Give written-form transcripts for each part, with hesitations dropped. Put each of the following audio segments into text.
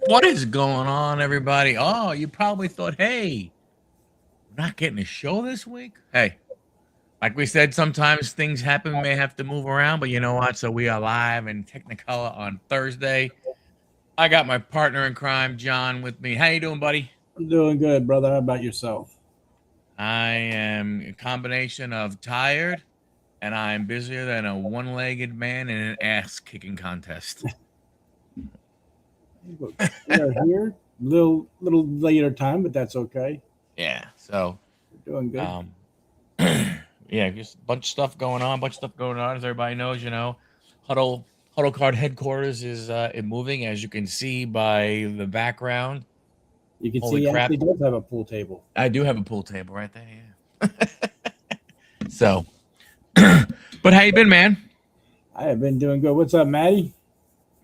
What is going on, everybody? Oh, you probably thought, hey, we're not getting a show this week. Hey, like we said, sometimes things happen. We may have to move around, but you know what? So we are live in Technicolor on Thursday. I got my partner in crime, John, with me. How you doing, buddy? I'm doing good, brother. How about yourself? I am a combination of tired and I am busier than a one-legged man in an ass-kicking contest. We are here. Little later time, but that's okay. Yeah. So, We're doing good. um, yeah, just a bunch of stuff going on. Bunch of stuff going on, as everybody knows. Huddle Huddle Card headquarters is moving, as you can see by the background. You can see Holy he crap! actually does have a pool table. I do have a pool table right there. Yeah. So, but how you been, man? I have been doing good. What's up, Maddie?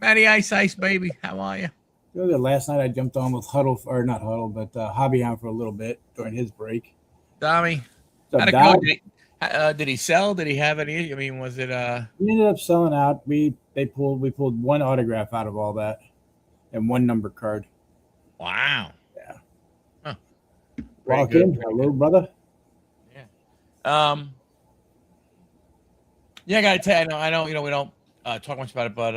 Matty Ice, baby. How are you? Doing good. Last night I jumped on with Huddle, or not Huddle, but Hobby on for a little bit during his break. Tommy, What's how'd up, it go? Doc? Did he sell? Did he have any? I mean, was it We ended up selling out. We pulled one autograph out of all that and one number card. Wow. Yeah. Huh. Pretty Walk good. in. Pretty Hello, good. brother. Yeah. Yeah, I gotta tell you, I know, we don't talk much about it, but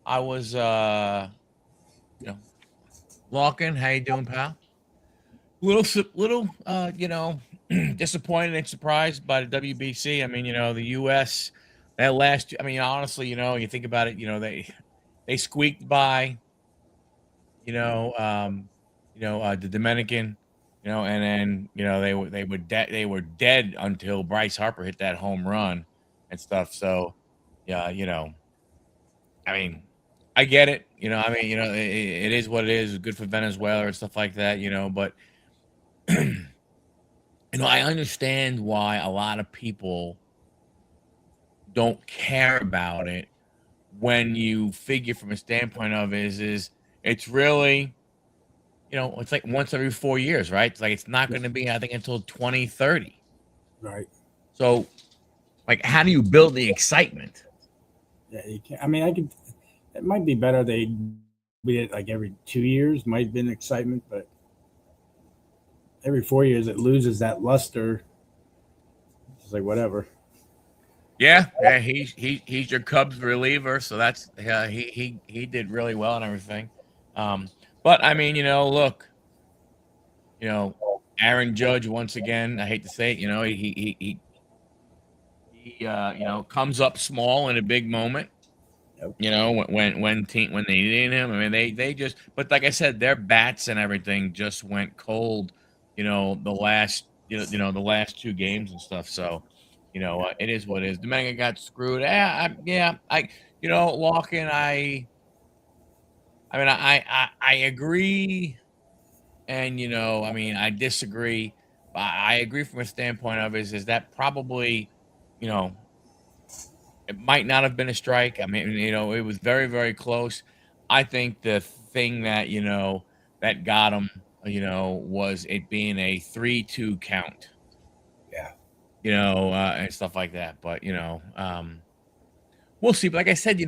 I was, you know, walking. How you doing, pal? Little, disappointed and surprised by the WBC. I mean, the U.S. that last. I mean, honestly, you think about it. They squeaked by. You know, um, the Dominican. And then they were dead until Bryce Harper hit that home run and stuff. So, yeah, I mean, I get it. I mean, it is what it is. Good for Venezuela and stuff like that. But I understand why a lot of people don't care about it when you figure from a standpoint of is it's really it's like once every 4 years, right? It's like it's not Yeah. going to be, I think, until 2030. Right. So, like, how do you build the excitement? Yeah. You can. I mean, I could. It might be better they be it like every 2 years. Might have been excitement, but every 4 years it loses that luster. It's like whatever. Yeah, he's your Cubs reliever, so that's yeah, he did really well and everything. Um, but I mean, look, you know, Aaron Judge once again. I hate to say it, he comes up small in a big moment. Yep. When they needed him. I mean, they just. But like I said, their bats and everything just went cold. The last two games and stuff. So, it is what it is. Dominga got screwed. Larkin. I mean, I agree, and I mean, I disagree. I agree from a standpoint of is that probably, you know, it might not have been a strike. I mean, it was very, very close. I think the thing that, that got him, was it being a 3-2 count, Yeah. and stuff like that. But, we'll see. But like I said,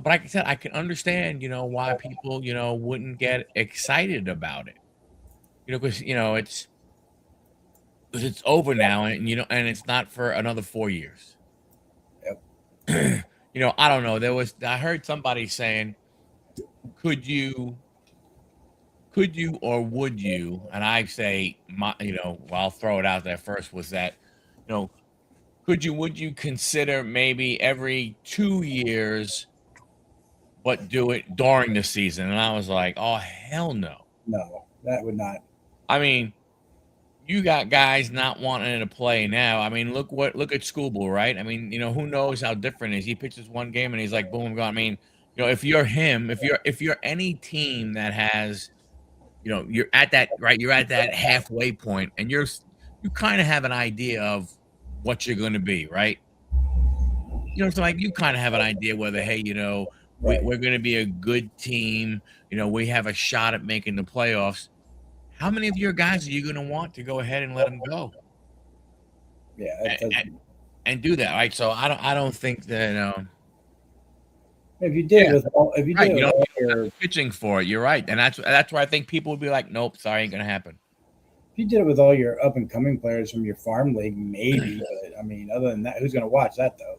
but like I said, I can understand, why people, wouldn't get excited about it, because, it's over now and, and it's not for another 4 years. Yep. I don't know. I heard somebody saying, could you, or would you? And I say, well, I'll throw it out there first. Was that, you know, would you consider maybe every 2 years, but do it during the season? And I was like, oh hell no. No, that would not. I mean, you got guys not wanting to play now. I mean, look at Schoolboy, right? I mean, who knows how different it is. He pitches one game and he's like, boom, gone. I mean, if you're him, if you're any team that has, you're at that right, you're at that halfway point, and you kind of have an idea of what you're going to be, right? So like you kind of have an idea whether, hey, Right. we're going to be a good team. We have a shot at making the playoffs. How many of your guys are you going to want to go ahead and let them go? Yeah. That and, doesn't. and do that, right? So I don't think that If you did Yeah. it with all, if you Right. did You it with don't all get your, pitching for it. You're right. And that's where I think people would be like, nope, sorry, ain't gonna happen. if you did it with all your up and coming players from your farm league, maybe. But I mean, other than that, who's going to watch that though?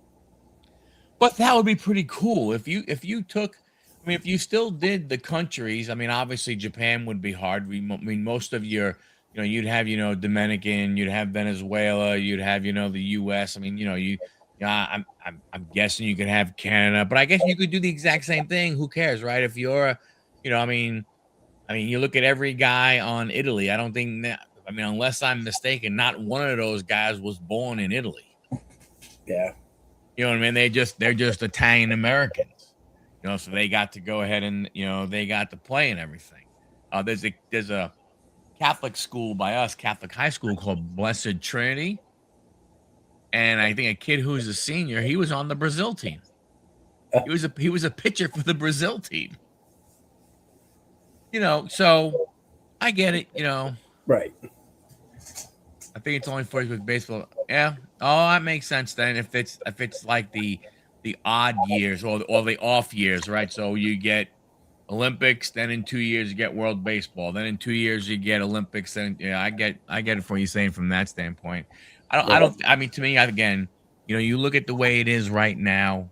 But that would be pretty cool if you took. I mean, if you still did the countries. I mean, obviously Japan would be hard. I mean, most of your, you'd have Dominican, you'd have Venezuela, you'd have the U.S. I mean, yeah, I'm guessing you could have Canada, but I guess you could do the exact same thing. Who cares, right? If you're, I mean, you look at every guy on Italy. I don't think that. I mean, unless I'm mistaken, not one of those guys was born in Italy. Yeah, You know what I mean? They're just Italian Americans. So they got to go ahead and they got to play and everything. There's a Catholic school by us, Catholic high school called Blessed Trinity, and I think a kid who's a senior, he was on the Brazil team. He was a pitcher for the Brazil team. So I get it. right. I think it's only 40 with baseball. Yeah. Oh, that makes sense then. If it's like the odd years or the off years, right? So you get Olympics, then in 2 years you get World Baseball, then in 2 years you get Olympics. Then yeah, I get it for you saying from that standpoint. Yeah. I mean, to me, again, you look at the way it is right now.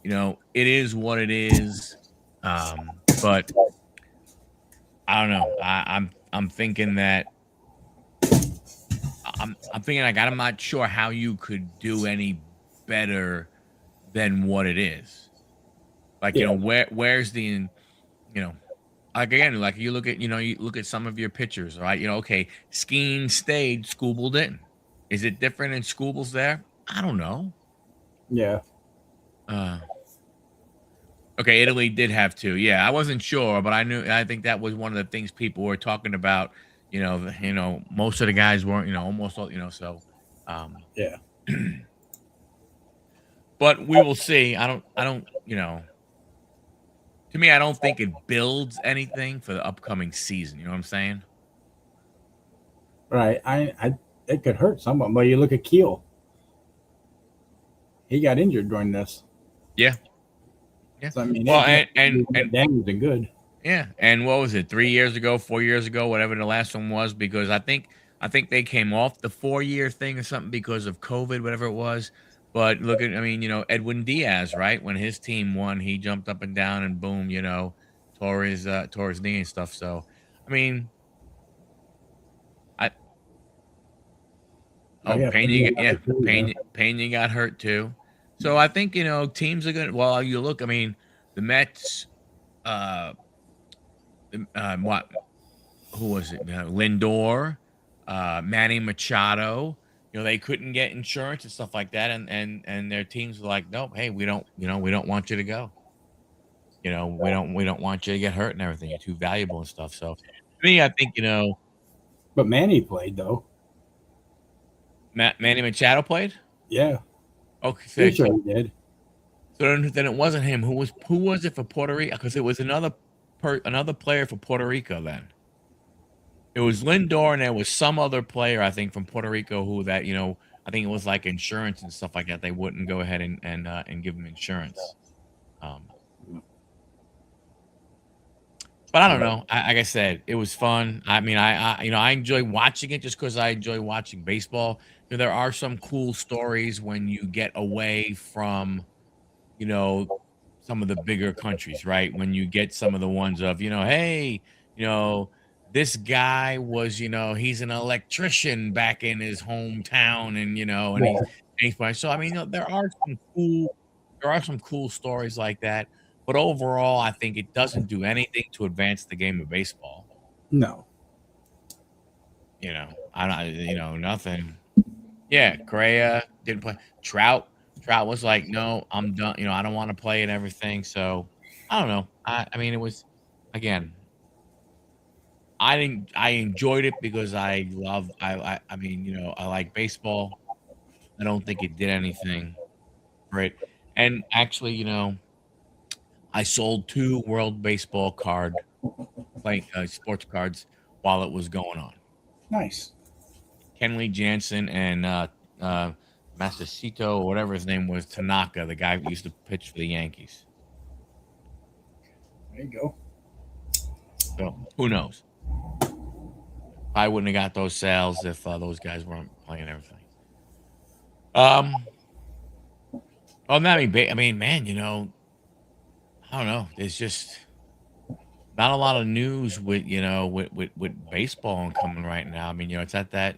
It is what it is. But I don't know. I'm thinking that. I'm thinking like I'm not sure how you could do any better than what it is. Like, Yeah. where's the like again, like you look at some of your pictures, right? Okay, Skeen stayed, Scooble didn't. Is it different in Scooble's there? I don't know. Yeah. Uh okay, Italy did have two. Yeah, I wasn't sure, but I think that was one of the things people were talking about. Most of the guys weren't, almost all, um Yeah. but we will see. I don't, to me, I don't think it builds anything for the upcoming season. You know what I'm saying? Right. It could hurt someone. But you look at Keel. He got injured during this. Yeah. Yeah. So I mean, Well, it and damaged and good. yeah. And what was it? 3 years ago, 4 years ago, whatever the last one was, because I think they came off the 4 year thing or something because of COVID, whatever it was. But look at, I mean, Edwin Diaz, right? When his team won, he jumped up and down and boom, tore his knee and stuff. So, I mean, I Oh oh yeah, Pena, yeah, Pena got hurt too. So I think teams are gonna. Well, you look. I mean, the Mets. Uh, what? Who was it? Lindor, Manny Machado. They couldn't get insurance and stuff like that, and their teams were like, nope, hey, we don't want you to go. We don't want you to get hurt and everything. You're too valuable and stuff. So, to me, I think But Manny played though. Manny Machado played. Yeah, Okay, pretty sure he did. so then it wasn't him. Who was it for Puerto Rico? Because it was another player for Puerto Rico then. It was Lindor, and there was some other player, I think, from Puerto Rico who that, I think it was like insurance and stuff like that. They wouldn't go ahead and give him insurance. Um, but I don't know. Like I said, it was fun. I mean, I enjoy watching it just because I enjoy watching baseball. There are some cool stories when you get away from, you know, some of the bigger countries, right? When you get some of the ones of, hey, you know, this guy was, he's an electrician back in his hometown, and Yeah. he's fine. So I mean, there are some cool stories like that. But overall, I think it doesn't do anything to advance the game of baseball. No. I don't, nothing. Yeah, Correa didn't play. Trout was like, "No, I'm done. I don't want to play and everything." So I don't know. I mean, it was again. I didn't. I enjoyed it because I love. I mean, I like baseball. I don't think it did anything for it. And actually, I sold two World Baseball card playing sports cards while it was going on. Nice. Kenley Jansen and Masachito, or whatever his name was, Tanaka, the guy who used to pitch for the Yankees. There you go. So who knows? I wouldn't have got those sales if those guys weren't playing everything. Oh, I mean, man, I don't know. There's just not a lot of news with with baseball coming right now. I mean, it's at that.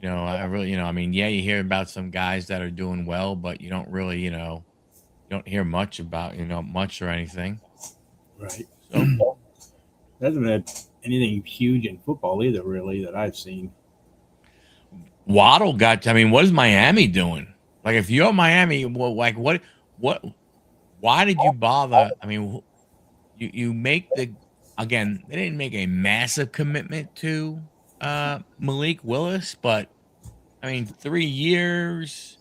I really, I mean, yeah, you hear about some guys that are doing well, but you don't really, you don't hear much about, much or anything. Right. So There hasn't been anything huge in football either, really, that I've seen. Waddle got. I mean, what is Miami doing? Like, if you're Miami, well, like, what, why did you bother? I mean, you make the again. They didn't make a massive commitment to Malik Willis, but I mean, 3 years,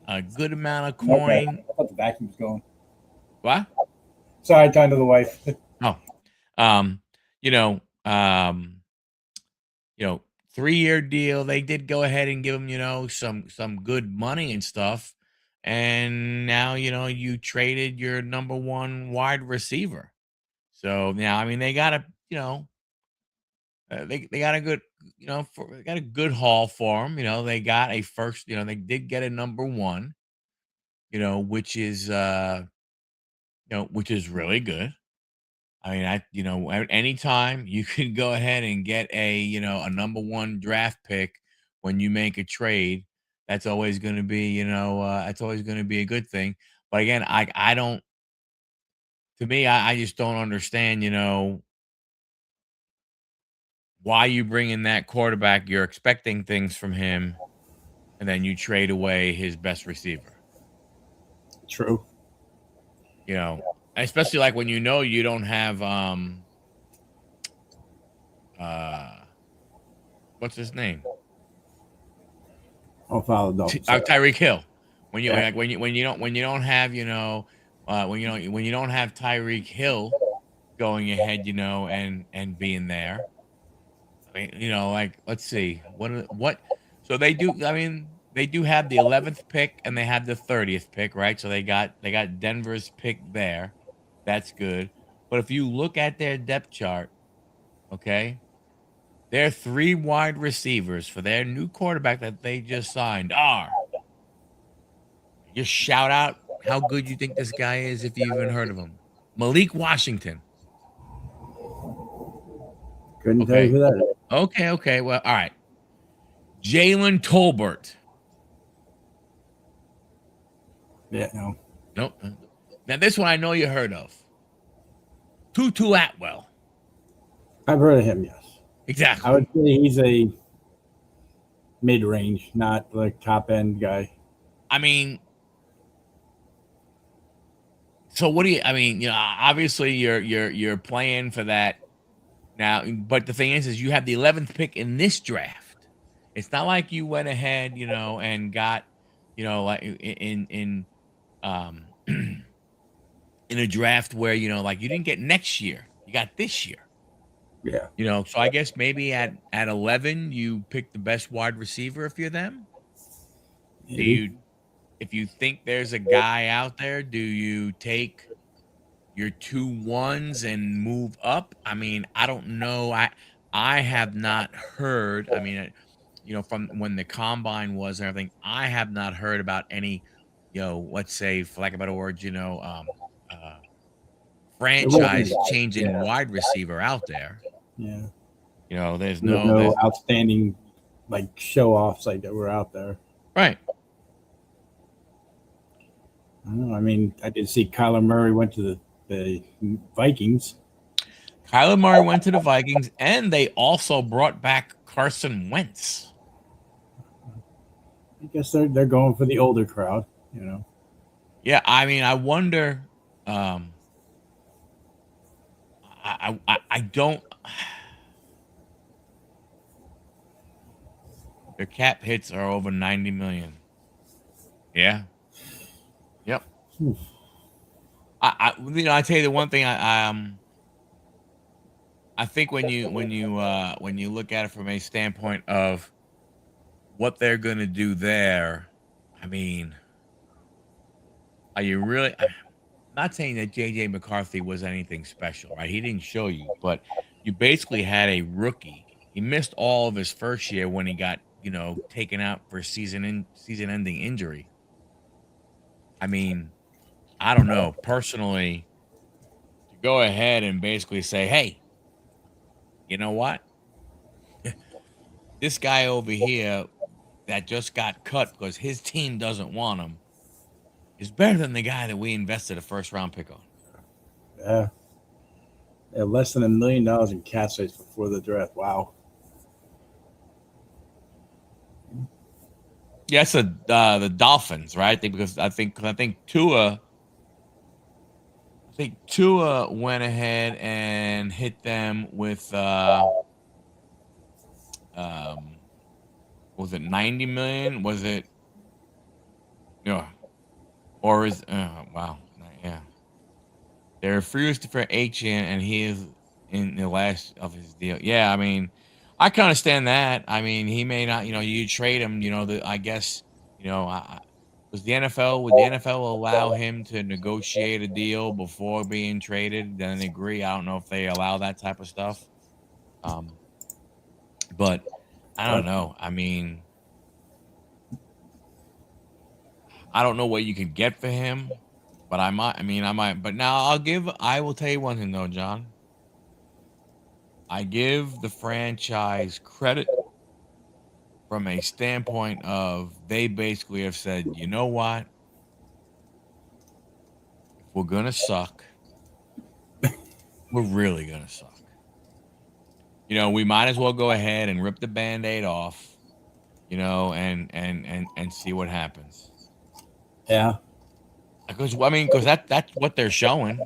a good amount of Okay. coin. I thought the vacuum was going. What? Sorry, time to the wife. Oh, um, you know, um, you know, 3-year deal. They did go ahead and give him, some good money and stuff. And now, you traded your number one wide receiver. So now, I mean, they got a, they got a good, they got a good haul for him. They got a first, they did get a number one, which is really good. I mean, at any time you can go ahead and get a number one draft pick when you make a trade. That's always going to be, that's always going to be a good thing. But again, I don't, to me, I just don't understand, why you bring in that quarterback. You're expecting things from him, and then you trade away his best receiver. True. You know, especially like when you don't have uh what's his name? I'll follow Dalton. Tyreek Hill. When you Yeah. like when you don't have when you don't have Tyreek Hill going ahead, and being there. I mean, like, let's see what. So they do. I mean, they do have the 11th pick and they have the 30th pick, right? So they got Denver's pick there. That's good. But if you look at their depth chart, okay, their three wide receivers for their new quarterback that they just signed are. Just shout out how good you think this guy is if you even heard of him. Malik Washington. Couldn't tell you Okay. who that is. Okay. Well, all right. Jalen Tolbert. Yeah, no. Nope. Now this one I know you heard of. Tutu Atwell. I've heard of him, yes. I Exactly. would say he's a mid range, not like top end guy. I mean, so what do you? I mean, obviously you're playing for that now, but the thing is you have the 11th pick in this draft. It's not like you went ahead, and got, like in um in a draft where like you didn't get next year, you got this year. Yeah. So I guess maybe at 11 you pick the best wide receiver if you're them. Do Maybe. you, if you think there's a guy out there, do you take your 2 1s and move up? I mean, I don't know. I have not heard. I mean, from when the combine was and everything, I have not heard about any, let's say, for lack of a better word, uh, It wasn't a franchise guy. changing Yeah. wide receiver out there. Yeah. There's There's no, no outstanding like show offs like that were out there. right. I don't know. I mean, I did see Kyler Murray went to the Vikings. Kyler Murray went to the Vikings, and they also brought back Carson Wentz. I guess they're going for the older crowd. Yeah, I mean, I wonder. I don't. Their cap hits are over 90 million. Yeah. Yep. Oof. I tell you the one thing I think when you look at it from a standpoint of what they're going to do there, I mean, are you really? not saying that JJ McCarthy was anything special, right? He didn't show you, but you basically had a rookie. He missed all of his first year when he got, taken out for season-ending injury. I mean, I don't know. Personally, to go ahead and basically say, "Hey, you know what? This guy over here that just got cut because his team doesn't want him is better than the guy that we invested a first round pick on." Yeah. Yeah, less than $1 million in cap space before the draft. Wow. Yeah, it's the Dolphins, right? Because I think Tua went ahead and hit them with um was it 90 million? Was it no or is wow, yeah. They refused for H and he is in the last of his deal. Yeah, I mean, I can understand that. I mean, he may not, you trade him, I guess, was would the NFL allow him to negotiate a deal before being traded, then agree? I don't know if they allow that type of stuff. Um, but I don't know. I mean, I don't know what you could get for him, but I might, but now I will tell you one thing though, John. I give the franchise credit from a standpoint of they basically have said, you know what? If we're gonna suck, we're really gonna suck. We might as well go ahead and rip the band-aid off, and see what happens. Yeah. Because that's what they're showing.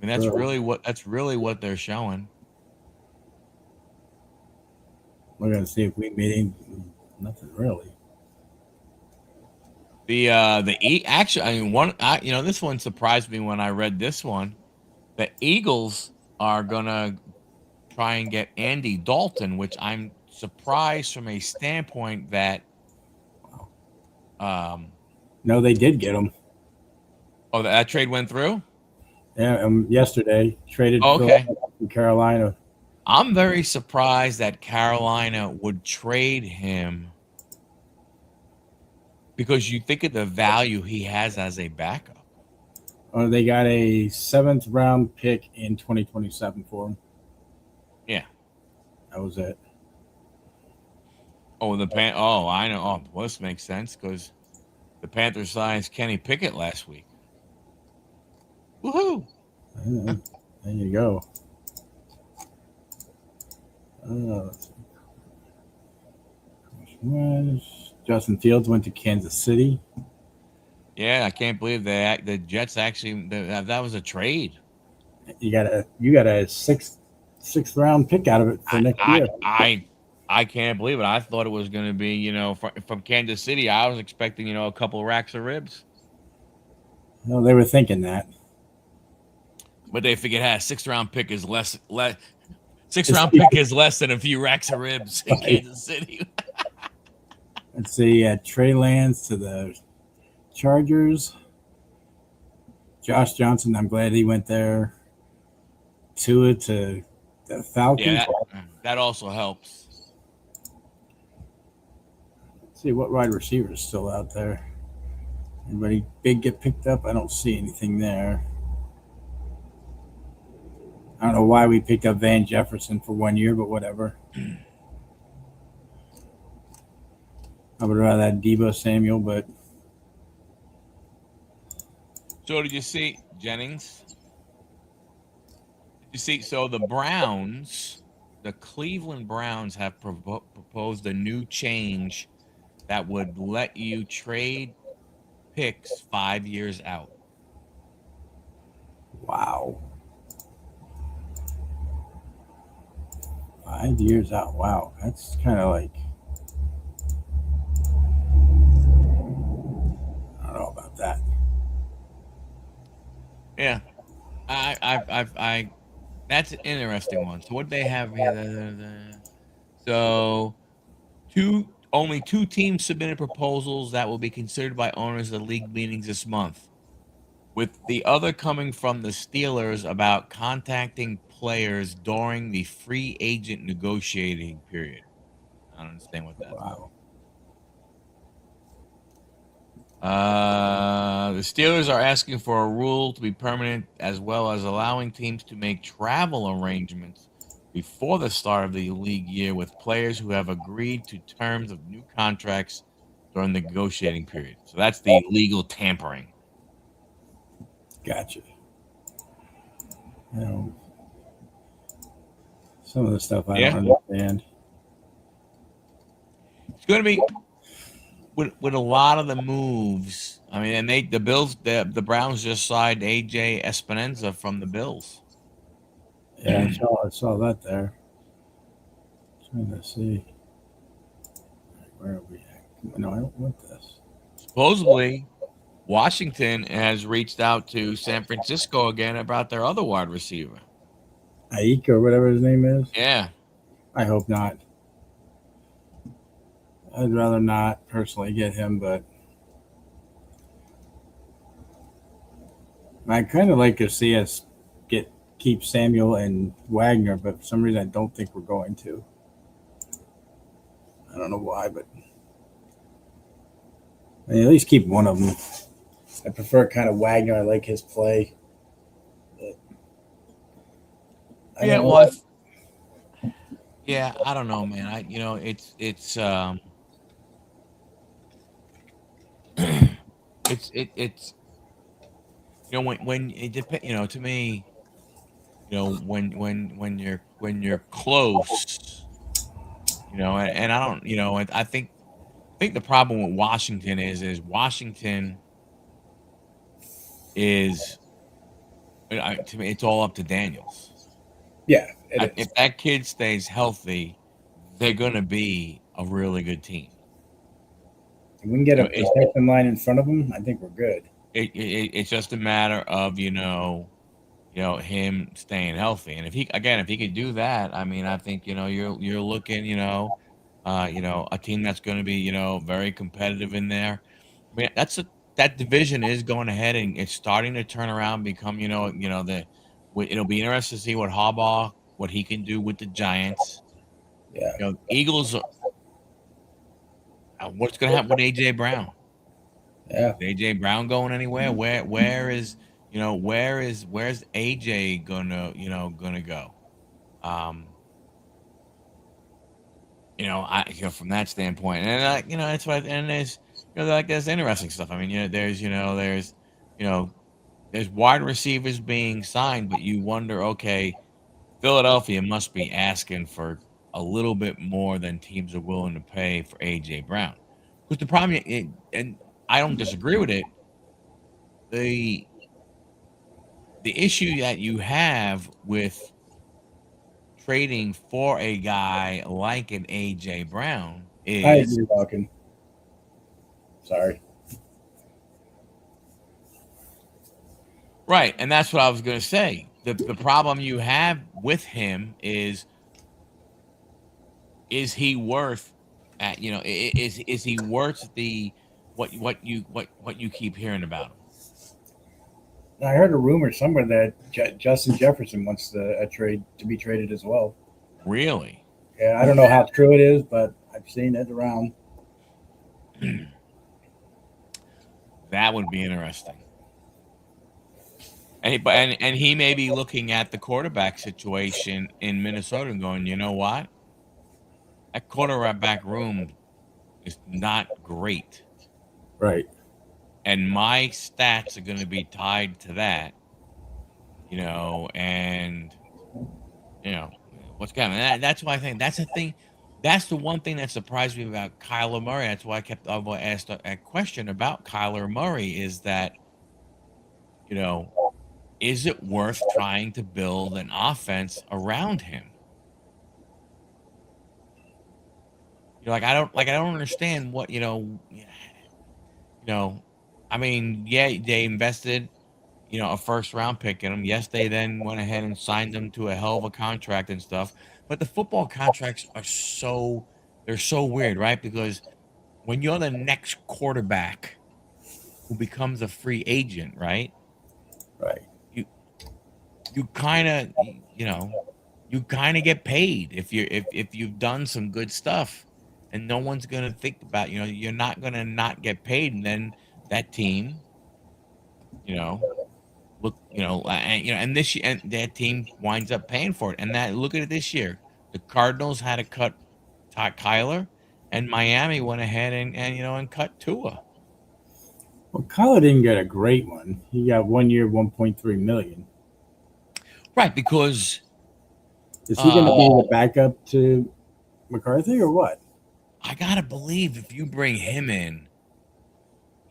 I mean, True. that's really what they're showing. We're gonna see if we meet him. Nothing really. Actually, I mean, this one surprised me when I read this one. The Eagles are gonna try and get Andy Dalton, which I'm surprised from a standpoint that um No, they did get him. that trade went through. Yeah, yesterday traded Oh, Phil okay. from Carolina. I'm very surprised that Carolina would trade him because you think of the value he has as a backup. They got a 7th round pick in 2027 for him. Yeah. That was it. Oh, I know. Oh, well, this makes sense because the Panthers signed Kenny Pickett last week. Woohoo! There you go. Let's see. Justin Fields went to Kansas City. Yeah, I can't believe the Jets actually that was a trade. You got a sixth round pick out of it for I next I year. I I can't believe it. I thought it was going to be, from Kansas City. I was expecting, a couple of racks of ribs, No, they were thinking that. but they figured, hey, sixth round pick is less. Sixth Let's round see. pick is less than a few racks of ribs in Kansas City. Let's see. Trey Lance to the Chargers. Josh Johnson. I'm glad he went there. Tua to the Yeah, Falcons. that also helps. Let's see what wide receiver is still out there. Anybody big get picked up? I don't see anything there. I don't know why we picked up Van Jefferson for 1 year, but whatever. I would rather have Debo Samuel, but So did you see Jennings? Did you see? So the Cleveland Browns have proposed a new change that would let you trade picks 5 years out. wow. 5 years out. Wow. That's kind of like, I don't know about that. Yeah, I that's an interesting one. So what they have here? So only two teams submitted proposals that will be considered by owners of the league meetings this month. with the other coming from the Steelers about contacting players during the free agent negotiating period. I don't understand what that's about. Wow. The Steelers are asking for a rule to be permanent, as well as allowing teams to make travel arrangements before the start of the league year with players who have agreed to terms of new contracts during the negotiating period. So that's the legal tampering. Gotcha. You know, some of the stuff I Yeah, don't understand. it's going to be with a lot of the moves. I mean, and the Bills, the Browns just signed AJ Espinosa from the Bills. Yeah, I saw that there. Trying to see where are we at. No, I don't want this. Supposedly, Washington has reached out to San Francisco again about their other wide receiver. Aika or whatever his name is. Yeah. I hope not. I'd rather not personally get him, but I'd kind of like to see us keep Samuel and Wagner, but for some reason I don't think we're going to. I don't know why, but I mean, at least keep one of them. I prefer kind of Wagner. I like his play. But I Yeah, don't know. well, yeah, I don't know, man. It's it's when it depends. To me, when you're close, and I don't, I think the problem with Washington is Washington is to me it's all up to Daniels. Yeah, it is. If that kid stays healthy, they're gonna be a really good team. If we can get You a know, it, protection line in front of him, I think we're good. it's just a matter of him staying healthy, and if he could do that, I mean, I think you're looking a team that's going to be very competitive in there. I mean, that division is going ahead and it's starting to turn around, become it'll be interesting to see what he can do with the Giants. Yeah, Eagles. What's going to happen with AJ Brown? yeah. Is AJ Brown going anywhere? Where's AJ gonna go? Um, from that standpoint, and that's what, and there's interesting stuff. I mean, you know, there's wide receivers being signed, but you wonder, okay, Philadelphia must be asking for a little bit more than teams are willing to pay for AJ Brown. Because the problem, and I don't disagree with it, the the issue that you have with trading for a guy like an AJ Brown Hi, is you're talking. Sorry. right, and that's what I was going to say. The problem you have with him is he worth is he worth the what you keep hearing about him? I heard a rumor somewhere that Justin Jefferson wants a trade to be traded as well. Really? Yeah, I don't know how true it is, but I've seen it around. That would be interesting. And he may be looking at the quarterback situation in Minnesota and going, you know what? That quarterback room is not great. Right. And my stats are going to be tied to that, and, you know, what's coming. That's why I think that's the thing. That's the one thing that surprised me about Kyler Murray. That's why I asked a question about Kyler Murray is that, you know, is it worth trying to build an offense around him? I don't understand what, I mean, yeah, they invested, a first round pick in him. Yes, they then went ahead and signed him to a hell of a contract and stuff. But the football contracts they're so weird, right? Because when you're the next quarterback who becomes a free agent, right? Right. You kind of you kind of get paid if you've done some good stuff, and no one's gonna think about you're not gonna not get paid, and then that team, you know, look, and this year, and that team winds up paying for it. And that look at it this year, the Cardinals had to cut Kyler, and Miami went ahead and cut Tua. Well, Kyler didn't get a great one. He got 1 year, 1.3 million. Right, because Is he going to be the backup to McCarthy or what? I gotta believe if you bring him in,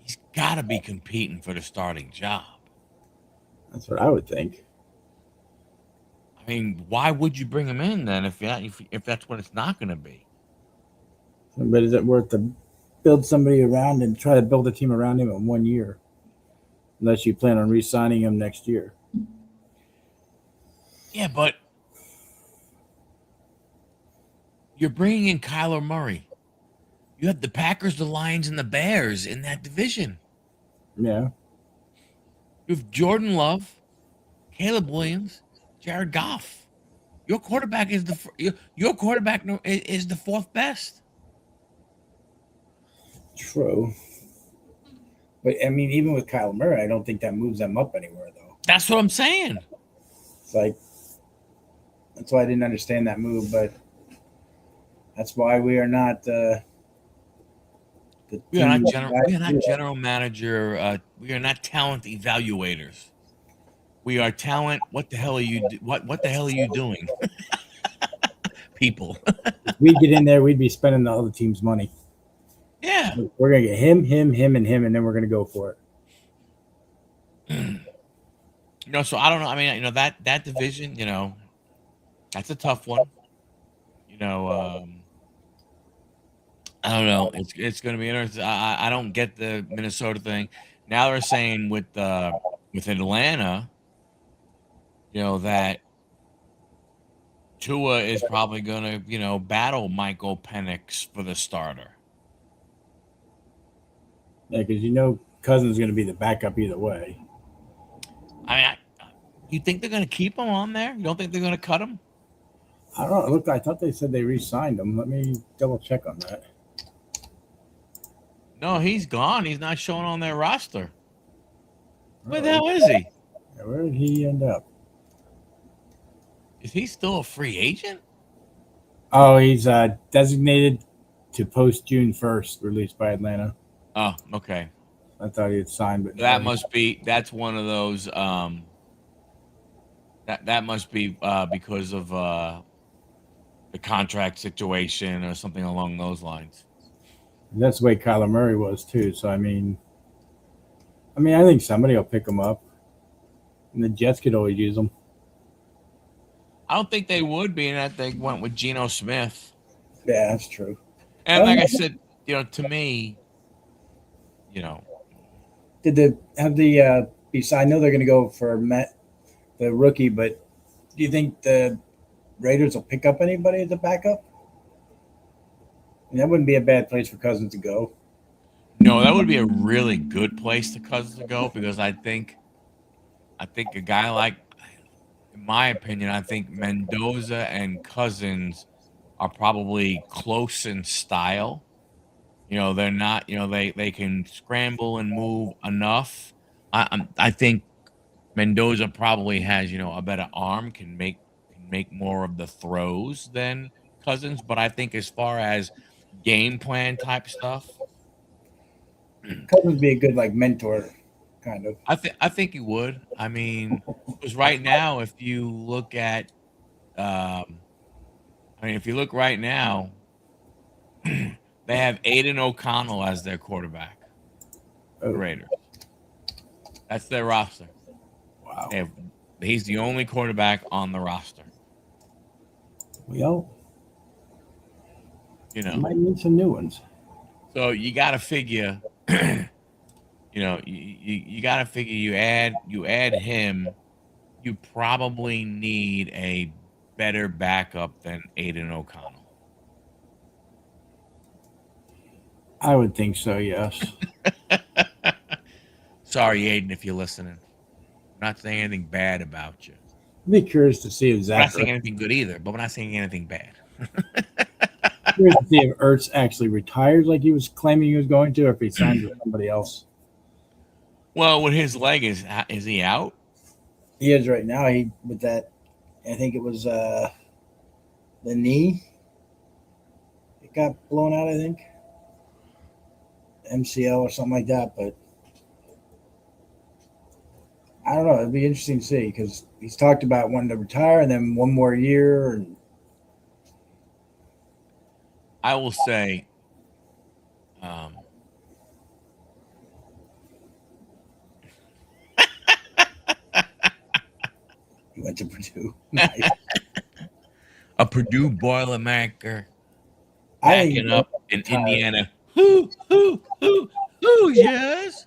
he's gotta be competing for the starting job. That's what I would think. I mean, why would you bring him in then if that's what it's not going to be? But is it worth to build somebody around and try to build a team around him in 1 year? Unless you plan on re-signing him next year. Yeah, but you're bringing in Kyler Murray. You have the Packers, the Lions, and the Bears in that division. Yeah. You have Jordan Love, Caleb Williams, Jared Goff. Your quarterback is the fourth best. True. But I mean, even with Kyle Murray, I don't think that moves them up anywhere, though. That's what I'm saying. It's like that's why I didn't understand that move, but that's why we are not. We are not general manager. We are not talent evaluators. We are talent. What the hell are you? What the hell are you doing, people? If we get in there, we'd be spending the other team's money. Yeah, we're gonna get him, and then we're gonna go for it. So I don't know. I mean, that division, that's a tough one. I don't know. It's going to be interesting. I don't get the Minnesota thing. Now they're saying with Atlanta, that Tua is probably going to battle Michael Penix for the starter. Yeah, because Cousins is going to be the backup either way. I mean, you think they're going to keep him on there? You don't think they're going to cut him? I don't know. Look, I thought they said they re-signed him. Let me double check on that. No, he's gone. He's not showing on their roster. Where the hell is he? Where did he end up? Is he still a free agent? Oh, he's designated to post June 1st, released by Atlanta. Oh, okay. I thought he had signed, but that's one of those that must be because of the contract situation or something along those lines. That's the way Kyler Murray was too. So I mean, I think somebody will pick him up, and the Jets could always use him. I don't think they would, being that they went with Geno Smith. Yeah, that's true. And like I said, to me, did they have the? I know they're going to go for the rookie, but do you think the Raiders will pick up anybody as a backup? That wouldn't be a bad place for Cousins to go. No, that would be a really good place for Cousins to go, because I think a guy like, in my opinion, I think Mendoza and Cousins are probably close in style. They're not. They can scramble and move enough. I think Mendoza probably has a better arm, can make more of the throws than Cousins. But I think as far as game plan type stuff, Cousins would be a good mentor, kind of. I think he would. I mean, because right now, if you look at, right now, they have Aiden O'Connell as their quarterback. The Raiders. That's their roster. Wow. He's the only quarterback on the roster. Well, might need some new ones. So you got to figure, you got to figure you add him, you probably need a better backup than Aiden O'Connell. I would think so, yes. Sorry, Aiden, if you're listening. We're not saying anything bad about you. I'd be curious to see if We're not Zach. saying anything good either, but we're not saying anything bad. Curious to see if Ertz actually retires like he was claiming he was going to, or if he signs with somebody else. Well, with his leg, is he out? He is right now. He with that. I think it was the knee. It got blown out. I think MCL or something like that. But I don't know. It'd be interesting to see because he's talked about wanting to retire and then one more year. And I will say, he went to Purdue. Nice. a Purdue Boilermaker I think backing up in Indiana. Who, yes.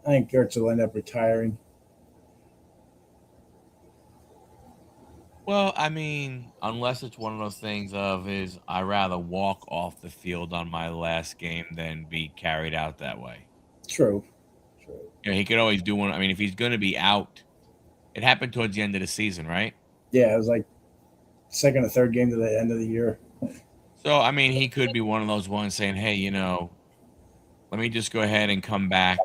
I think Gertz will end up retiring. Well, I mean, unless it's one of those things of I rather walk off the field on my last game than be carried out that way. True. You know, he could always do one. I mean, if he's going to be out, it happened towards the end of the season, right? Yeah, it was like second or third game to the end of the year. So, I mean, he could be one of those ones saying, hey, you know, let me just go ahead and come back,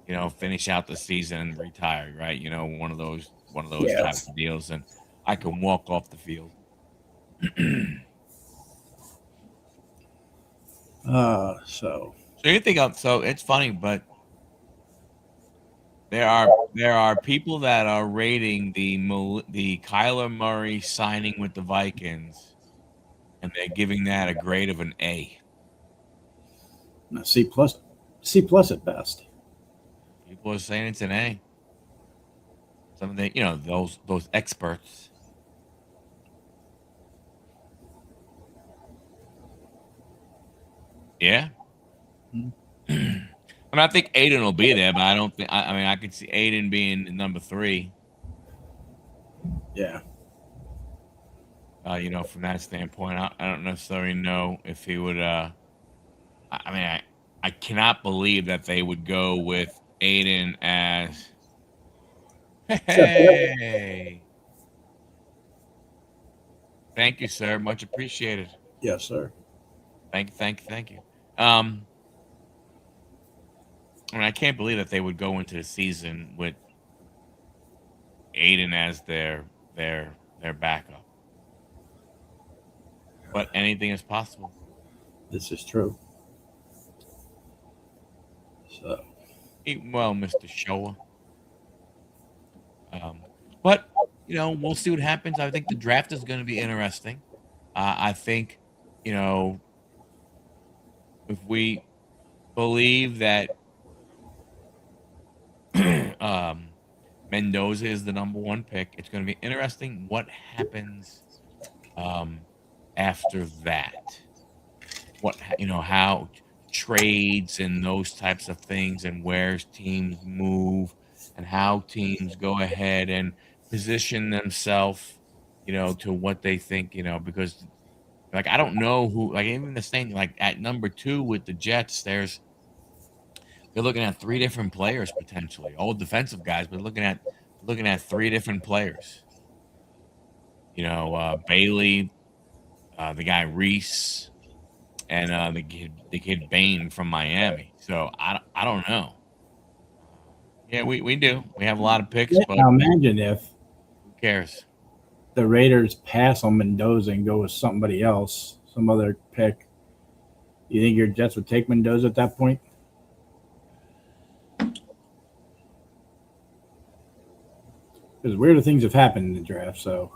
you know, finish out the season and retire, right? You know, one of those Yes. types of deals, and I can walk off the field. So you think of, so it's funny, but there are people that are rating the Kyler Murray signing with the Vikings, and they're giving that a grade of an A. C plus at best. People are saying it's an A. Some of the, you know, those experts. Yeah. I mean, I think Aiden will be there, but I don't think. I mean, I could see Aiden being number 3. Yeah. You know, from that standpoint, I don't necessarily know if he would. I mean, I cannot believe that they would go with Aiden as. Hey. Thank you, sir. Much appreciated. Yes, sir. Thank you. I mean, I can't believe that they would go into the season with Aiden as their backup. But anything is possible. This is true. So, Well, Mr. Showa. But you know, we'll see what happens. I think the draft is going to be interesting. I think, you know, if we believe that Mendoza is the number 1 pick, it's going to be interesting what happens after that. What, you know, how trades and those types of things, and where teams move, and how teams go ahead and position themselves, you know, to what they think, you know, because like I don't know who, like even the thing like at number 2 with the Jets, they're looking at 3 different players potentially, all defensive guys, but looking at 3 different players. You know, Bailey, the guy Reese, and the kid Bain from Miami. So I don't know. Yeah, we do. We have a lot of picks, but now imagine if who cares? the Raiders pass on Mendoza and go with somebody else, some other pick. You think your Jets would take Mendoza at that point? Because weirder things have happened in the draft, so.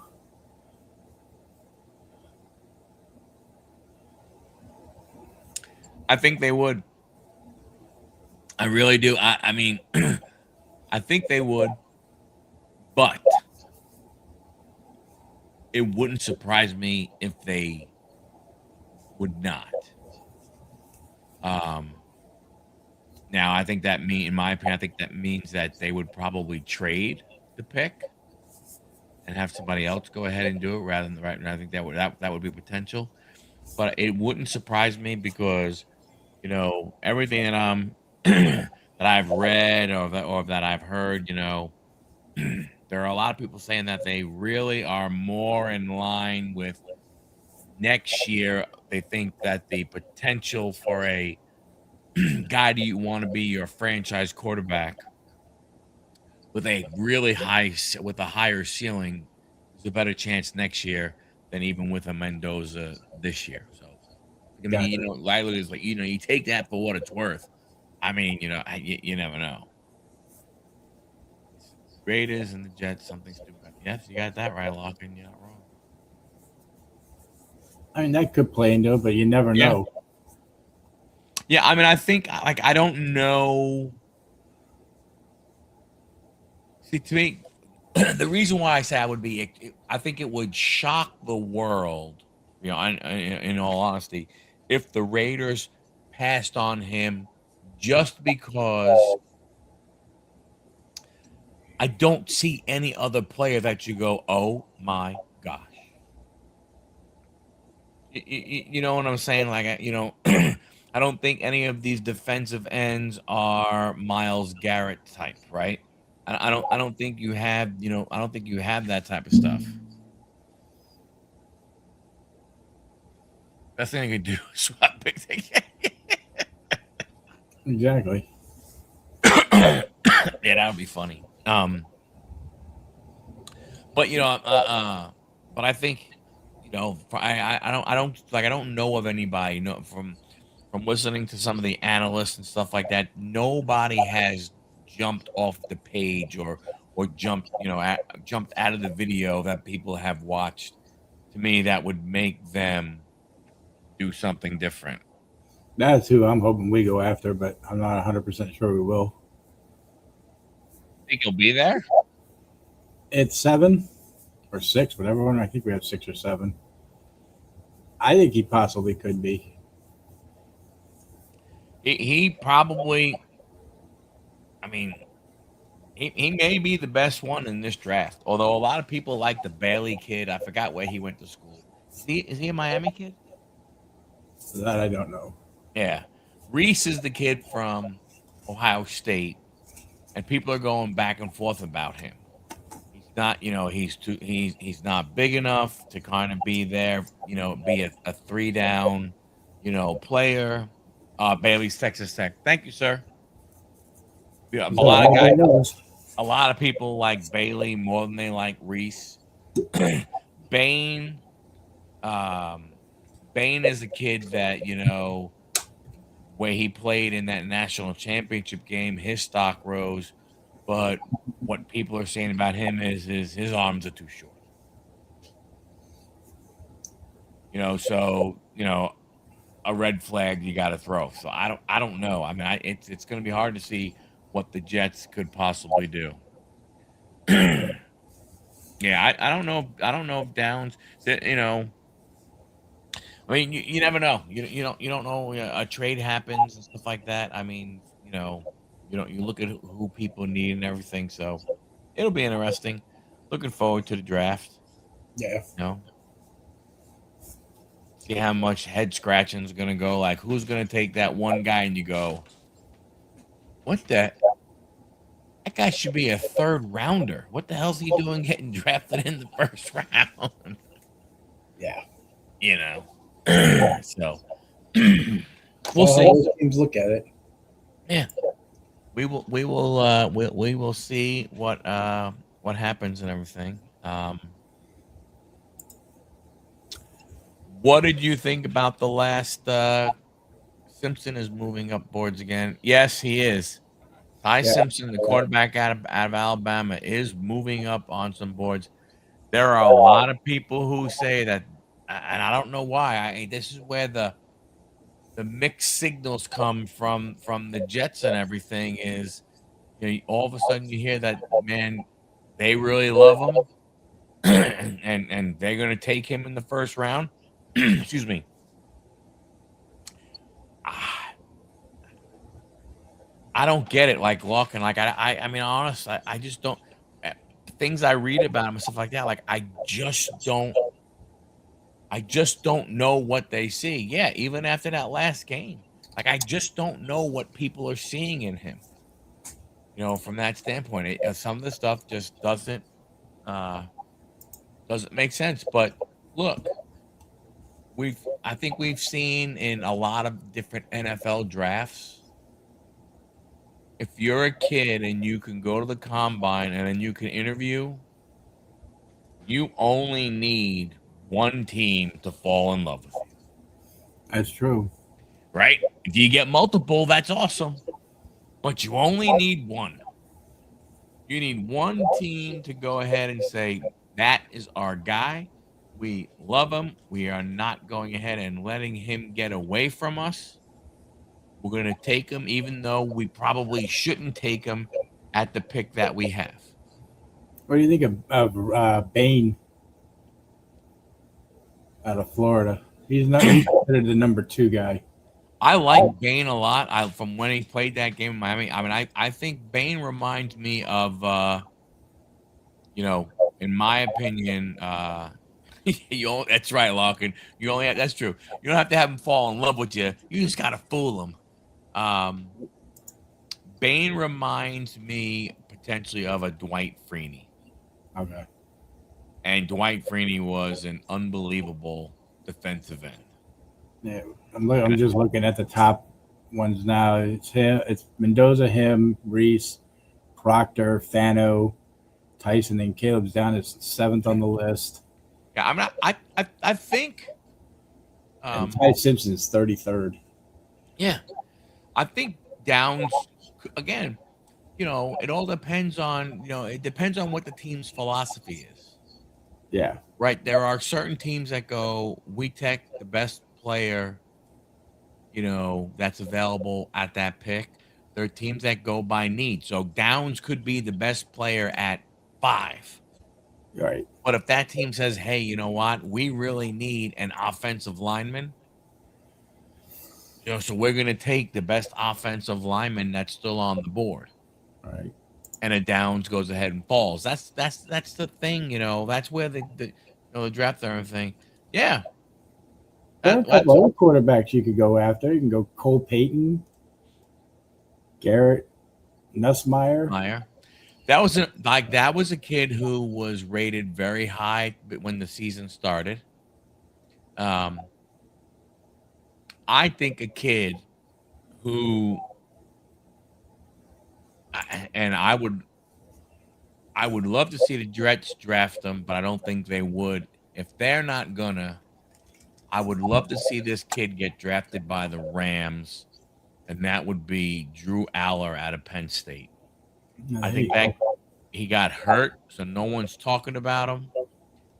I think they would. I really do. I mean, I think they would, but it wouldn't surprise me if they would not. Now I think that in my opinion, I think that means that they would probably trade the pick and have somebody else go ahead and do it rather than right. And I think that would be potential, but it wouldn't surprise me because, you know, everything that I'm I've read or that I've heard, there are a lot of people saying that they really are more in line with next year. They think that the potential for a guy do you want to be your franchise quarterback with a really with a higher ceiling is a better chance next year than even with a Mendoza this year. So, I mean, Gotcha. likely is like you take that for what it's worth. I mean, you never know. Raiders and the Jets, something stupid. Yes, you got that right, Locken. You're not wrong. I mean, that could play into it, but you never Yeah, know. yeah. I mean, I think like I don't know. See, to me, the reason why I say I would be, I think it would shock the world. In all honesty, if the Raiders passed on him just because I don't see any other player that you go, oh my gosh. You know what I'm saying? Like, I don't think any of these defensive ends are Miles Garrett type, right? I don't think you have, I don't think you have that type of stuff. Best thing I could do is swap picks again. Exactly. Yeah, that would be funny. But but I think, I don't know of anybody, from listening to some of the analysts and stuff like that. Nobody has jumped off the page or jumped, jumped out of the video that people have watched. To me, that would make them do something different. That's who I'm hoping we go after, but I'm not 100% sure we will. Think he'll be there? It's 7 or 6, whatever one. I think we have 6 or 7. I think he possibly could be. He probably. I mean, he may be the best one in this draft. Although a lot of people like the Bailey kid. I forgot where he went to school. Is he a Miami kid? That I don't know. Yeah. Reese is the kid from Ohio State, and people are going back and forth about him. He's not, he's not big enough to kind of be there, be a 3 down, player. Bailey's Texas Tech. Thank you, sir. Yeah, So everybody knows. a lot of people like Bailey more than they like Reese. Bain, um, Bain is a kid that where he played in that national championship game, his stock rose. But what people are saying about him is his arms are too short. So a red flag you got to throw. So I don't know. I mean, it's going to be hard to see what the Jets could possibly do. Yeah, I don't know. I don't know if Downs. I mean, you never know. You don't know. A trade happens and stuff like that. I mean, you look at who people need and everything. So it'll be interesting. Looking forward to the draft. Yeah. See how much head scratching is gonna go. Like, who's gonna take that one guy and you go, what the? That guy should be a 3rd rounder. What the hell's he doing getting drafted in the 1st round? Yeah. So we'll see. Teams look at it. Yeah, we will see what happens and everything. What did you think about the last? Simpson is moving up boards again. Yes, he is. Ty Simpson, the quarterback out of Alabama, is moving up on some boards. There are a lot of people who say that, and I don't know why. This is where the mixed signals come from the Jets and everything. Is all of a sudden you hear that, man, they really love him, and they're going to take him in the 1st round. Excuse me. I don't get it. Like Larkin, like I mean, honestly, I just don't. Things I read about him and stuff like that, like I just don't know what they see. Yeah, even after that last game, like I just don't know what people are seeing in him. from that standpoint, some of the stuff just doesn't make sense. But look, I think we've seen in a lot of different NFL drafts, if you're a kid and you can go to the combine and then you can interview, you only need one team to fall in love with you, That's true. right? If you get multiple, that's awesome, but you only need one. You need one team to go ahead and say, that is our guy. We love him. We are not going ahead and letting him get away from us. We're going to take him, even though we probably shouldn't take him at the pick that we have. What do you think of Bain out of Florida? He's considered the number 2 guy. I like Bane a lot. From when he played that game in Miami. I mean, I think Bane reminds me of, in my opinion, that's right, Larkin. That's true. You don't have to have him fall in love with you. You just got to fool him. Bane reminds me potentially of a Dwight Freeney. Okay. And Dwight Freeney was an unbelievable defensive end. Yeah, I'm just looking at the top ones now. It's him. It's Mendoza, him, Reese, Proctor, Fano, Tyson, and Caleb's down as 7th on the list. Yeah, I'm not. I think. And Ty Simpson is 33rd. Yeah, I think Downs again. It all depends on it depends on what the team's philosophy is. Yeah. Right. There are certain teams that go, we take the best player, that's available at that pick. There are teams that go by need. So Downs could be the best player at 5. Right. But if that team says, hey, you know what? We really need an offensive lineman. So we're going to take the best offensive lineman that's still on the board. Right. And a Downs goes ahead and falls. That's the thing, That's where the draft and everything. Yeah. There are a couple other quarterbacks you could go after. You can go Cole Payton, Garrett Nussmeier. That was a kid who was rated very high when the season started. I think a kid who, and I would love to see the Jets draft them, but I don't think they would. If they're not gonna, I would love to see this kid get drafted by the Rams, and that would be Drew Aller out of Penn State. I think that he got hurt, so no one's talking about him.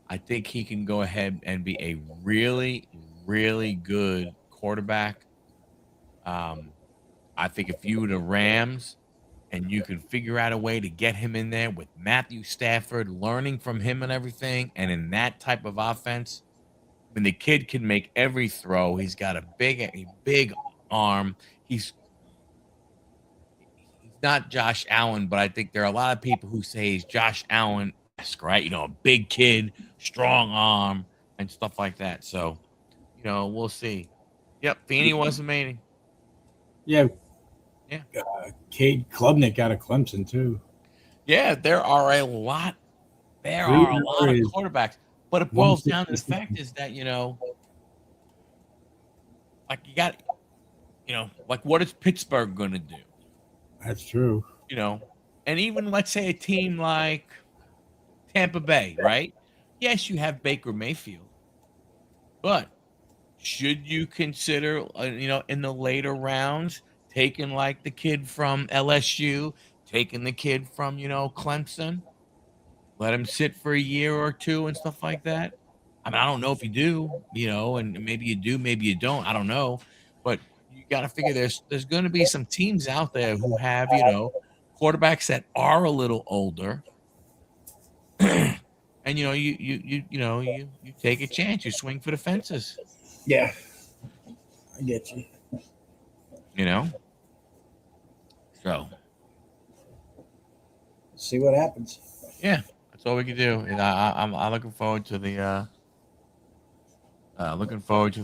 I think he can go ahead and be a really, really good quarterback. I think if you were the Rams and you can figure out a way to get him in there with Matthew Stafford, learning from him and everything, and in that type of offense, when the kid can make every throw, he's got a big arm. He's not Josh Allen, but I think there are a lot of people who say he's Josh Allen-esque, right? A big kid, strong arm, and stuff like that. So, we'll see. Yep, Feeney was amazing. Yeah. Cade Klubnik out of Clemson too. Yeah, there are a lot. There are a lot of quarterbacks, but it boils down to the fact is that like you got, like what is Pittsburgh going to do? That's true. And even let's say a team like Tampa Bay, right? Yes, you have Baker Mayfield, but should you consider, in the later rounds, taking like the kid from LSU, taking the kid from, Clemson, let him sit for a year or two and stuff like that? I mean, I don't know if you do, and maybe you do, maybe you don't. I don't know, but you got to figure there's going to be some teams out there who have, quarterbacks that are a little older, and you take a chance, you swing for the fences. Yeah, I get you. So see what happens. Yeah, that's all we can do. And I'm looking forward to the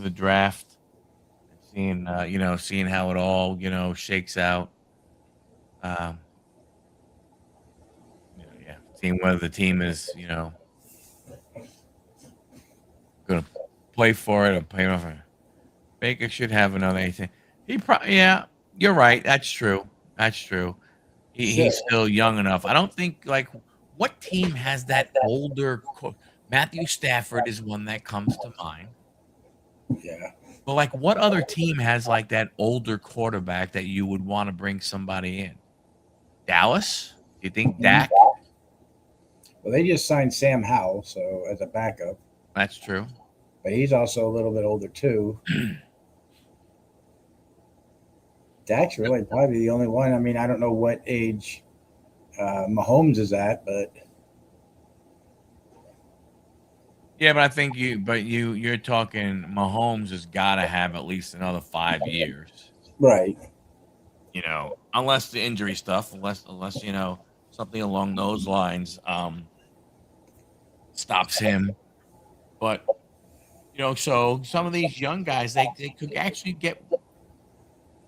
draft, seeing seeing how it all shakes out. seeing whether the team is, going to play for it or play off it. Baker should have another 18. He probably, yeah, you're right. That's true. That's true. He's still young enough. I don't think like what team has that older Matthew Stafford is one that comes to mind. Yeah. But like what other team has like that older quarterback that you would want to bring somebody in? Dallas? You think Dak? Well, they just signed Sam Howell, so as a backup, That's true. but he's also a little bit older too. Dak's really probably the only one. I mean, I don't know what age Mahomes is at, but Yeah, but I think you're talking Mahomes has got to have at least another 5 years. right. Unless the injury stuff, unless something along those lines stops him. But so some of these young guys, they could actually get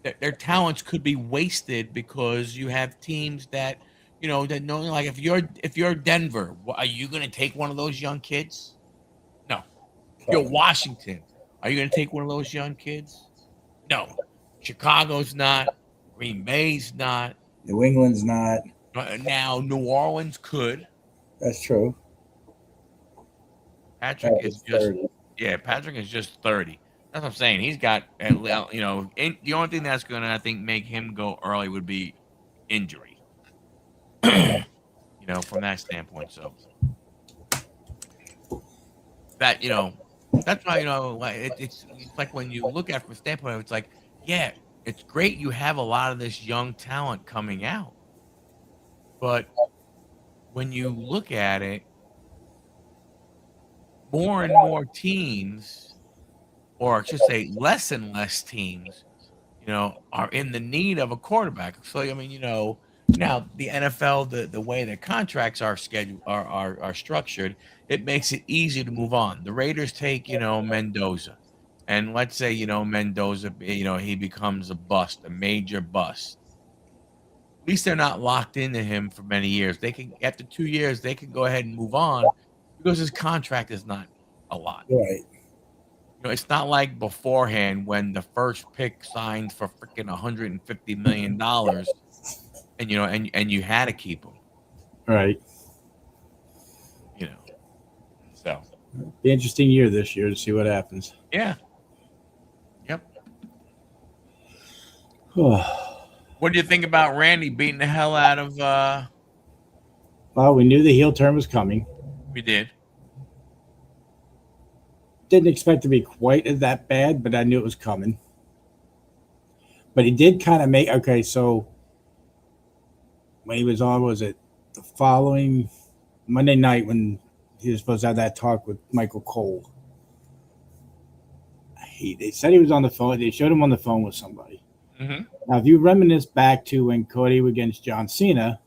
their talents could be wasted because you have teams that that know, like if you're Denver, are you going to take one of those young kids? No. If you're Washington, are you going to take one of those young kids? No. Chicago's not. Green Bay's not. New England's not. Now New Orleans could. That's true. Patrick is just 30. Patrick is just 30. That's what I'm saying. He's got the only thing that's gonna, I think, make him go early would be injury. From that standpoint. So that that's why it's like when you look at it from a standpoint, it's like, yeah, it's great you have a lot of this young talent coming out, but when you look at it, more and more teams, or I should say less and less teams, are in the need of a quarterback. So I mean, now the NFL, the way their contracts are scheduled are structured, it makes it easy to move on. The Raiders take, Mendoza. And let's say, Mendoza, he becomes a bust, a major bust. At least they're not locked into him for many years. They can, after 2 years, they can go ahead and move on because his contract is not a lot. Right. It's not like beforehand when the first pick signed for freaking $150 million and you had to keep him. Right. So be an interesting year this year to see what happens. Yeah. Yep. What do you think about Randy beating the hell out of Well, we knew the heel turn was coming. We did. Didn't expect to be quite as that bad, but I knew it was coming. But he did kind of make so when he was on, was it the following Monday night when he was supposed to have that talk with Michael Cole? They said he was on the phone. They showed him on the phone with somebody. Mm-hmm. Now, if you reminisce back to when Cody was against John Cena,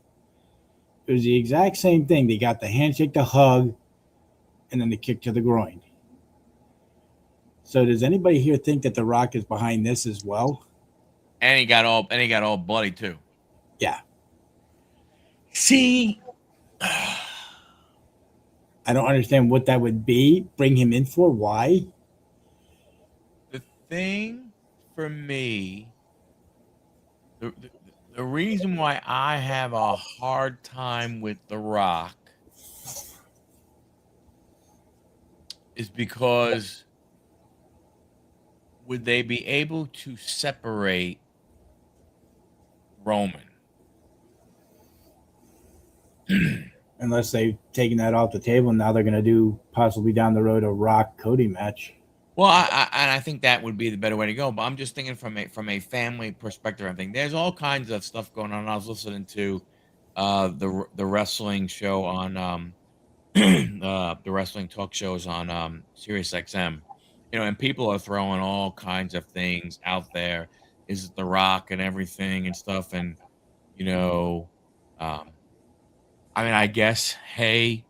it was the exact same thing. They got the handshake, the hug, and then the kick to the groin. So does anybody here think that The Rock is behind this as well? And he got all bloody too. Yeah. See, I don't understand what that would be. Bring him in for? Why? The thing for me, the reason why I have a hard time with The Rock is because would they be able to separate Roman? Unless they've taken that off the table, and now they're going to do possibly down the road a Rock Cody match. Well, I think that would be the better way to go. But I'm just thinking from a family perspective. I think there's all kinds of stuff going on. I was listening to the wrestling show on the wrestling talk shows on Sirius XM. And people are throwing all kinds of things out there. Is it The Rock and everything and stuff? And I mean, I guess, hey,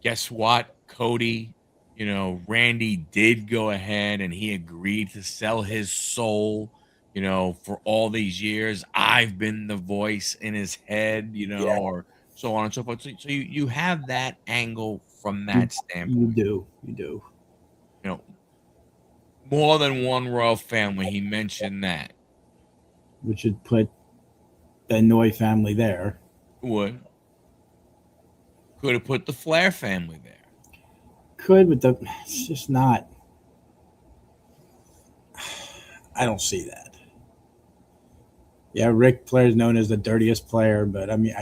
guess what? Cody, Randy did go ahead and he agreed to sell his soul, for all these years. I've been the voice in his head, Yeah. or so on and so forth. So you have that angle from that You standpoint. do. You know, more than one royal family. He mentioned that. Which would put the Noy family there. Would could have put the Flair family there. Could, but it's just not. I don't see that. Yeah, Ric Flair is known as the dirtiest player, but I mean,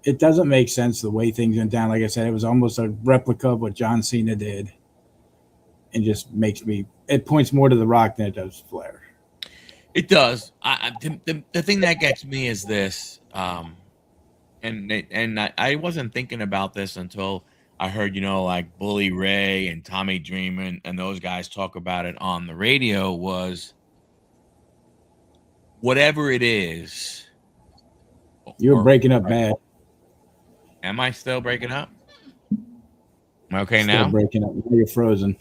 it doesn't make sense the way things went down. Like I said, it was almost a replica of what John Cena did, and just it points more to The Rock than it does Flair. It does. The thing that gets me is this, and I wasn't thinking about this until I heard, like Bully Ray and Tommy Dreamer and those guys talk about it on the radio. Was whatever it is. You were breaking up bad. Am I still breaking up? Okay, Still now? breaking up. Now you're frozen.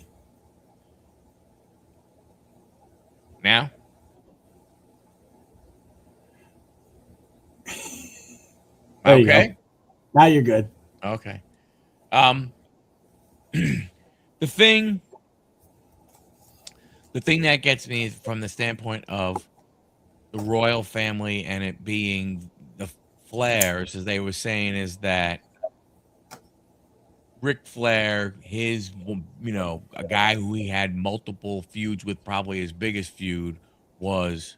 Now? There Okay. You go. Now you're good. Okay. The thing that gets me is from the standpoint of the royal family and it being the Flairs, as they were saying, is that Ric Flair, his, a guy who he had multiple feuds with, probably his biggest feud was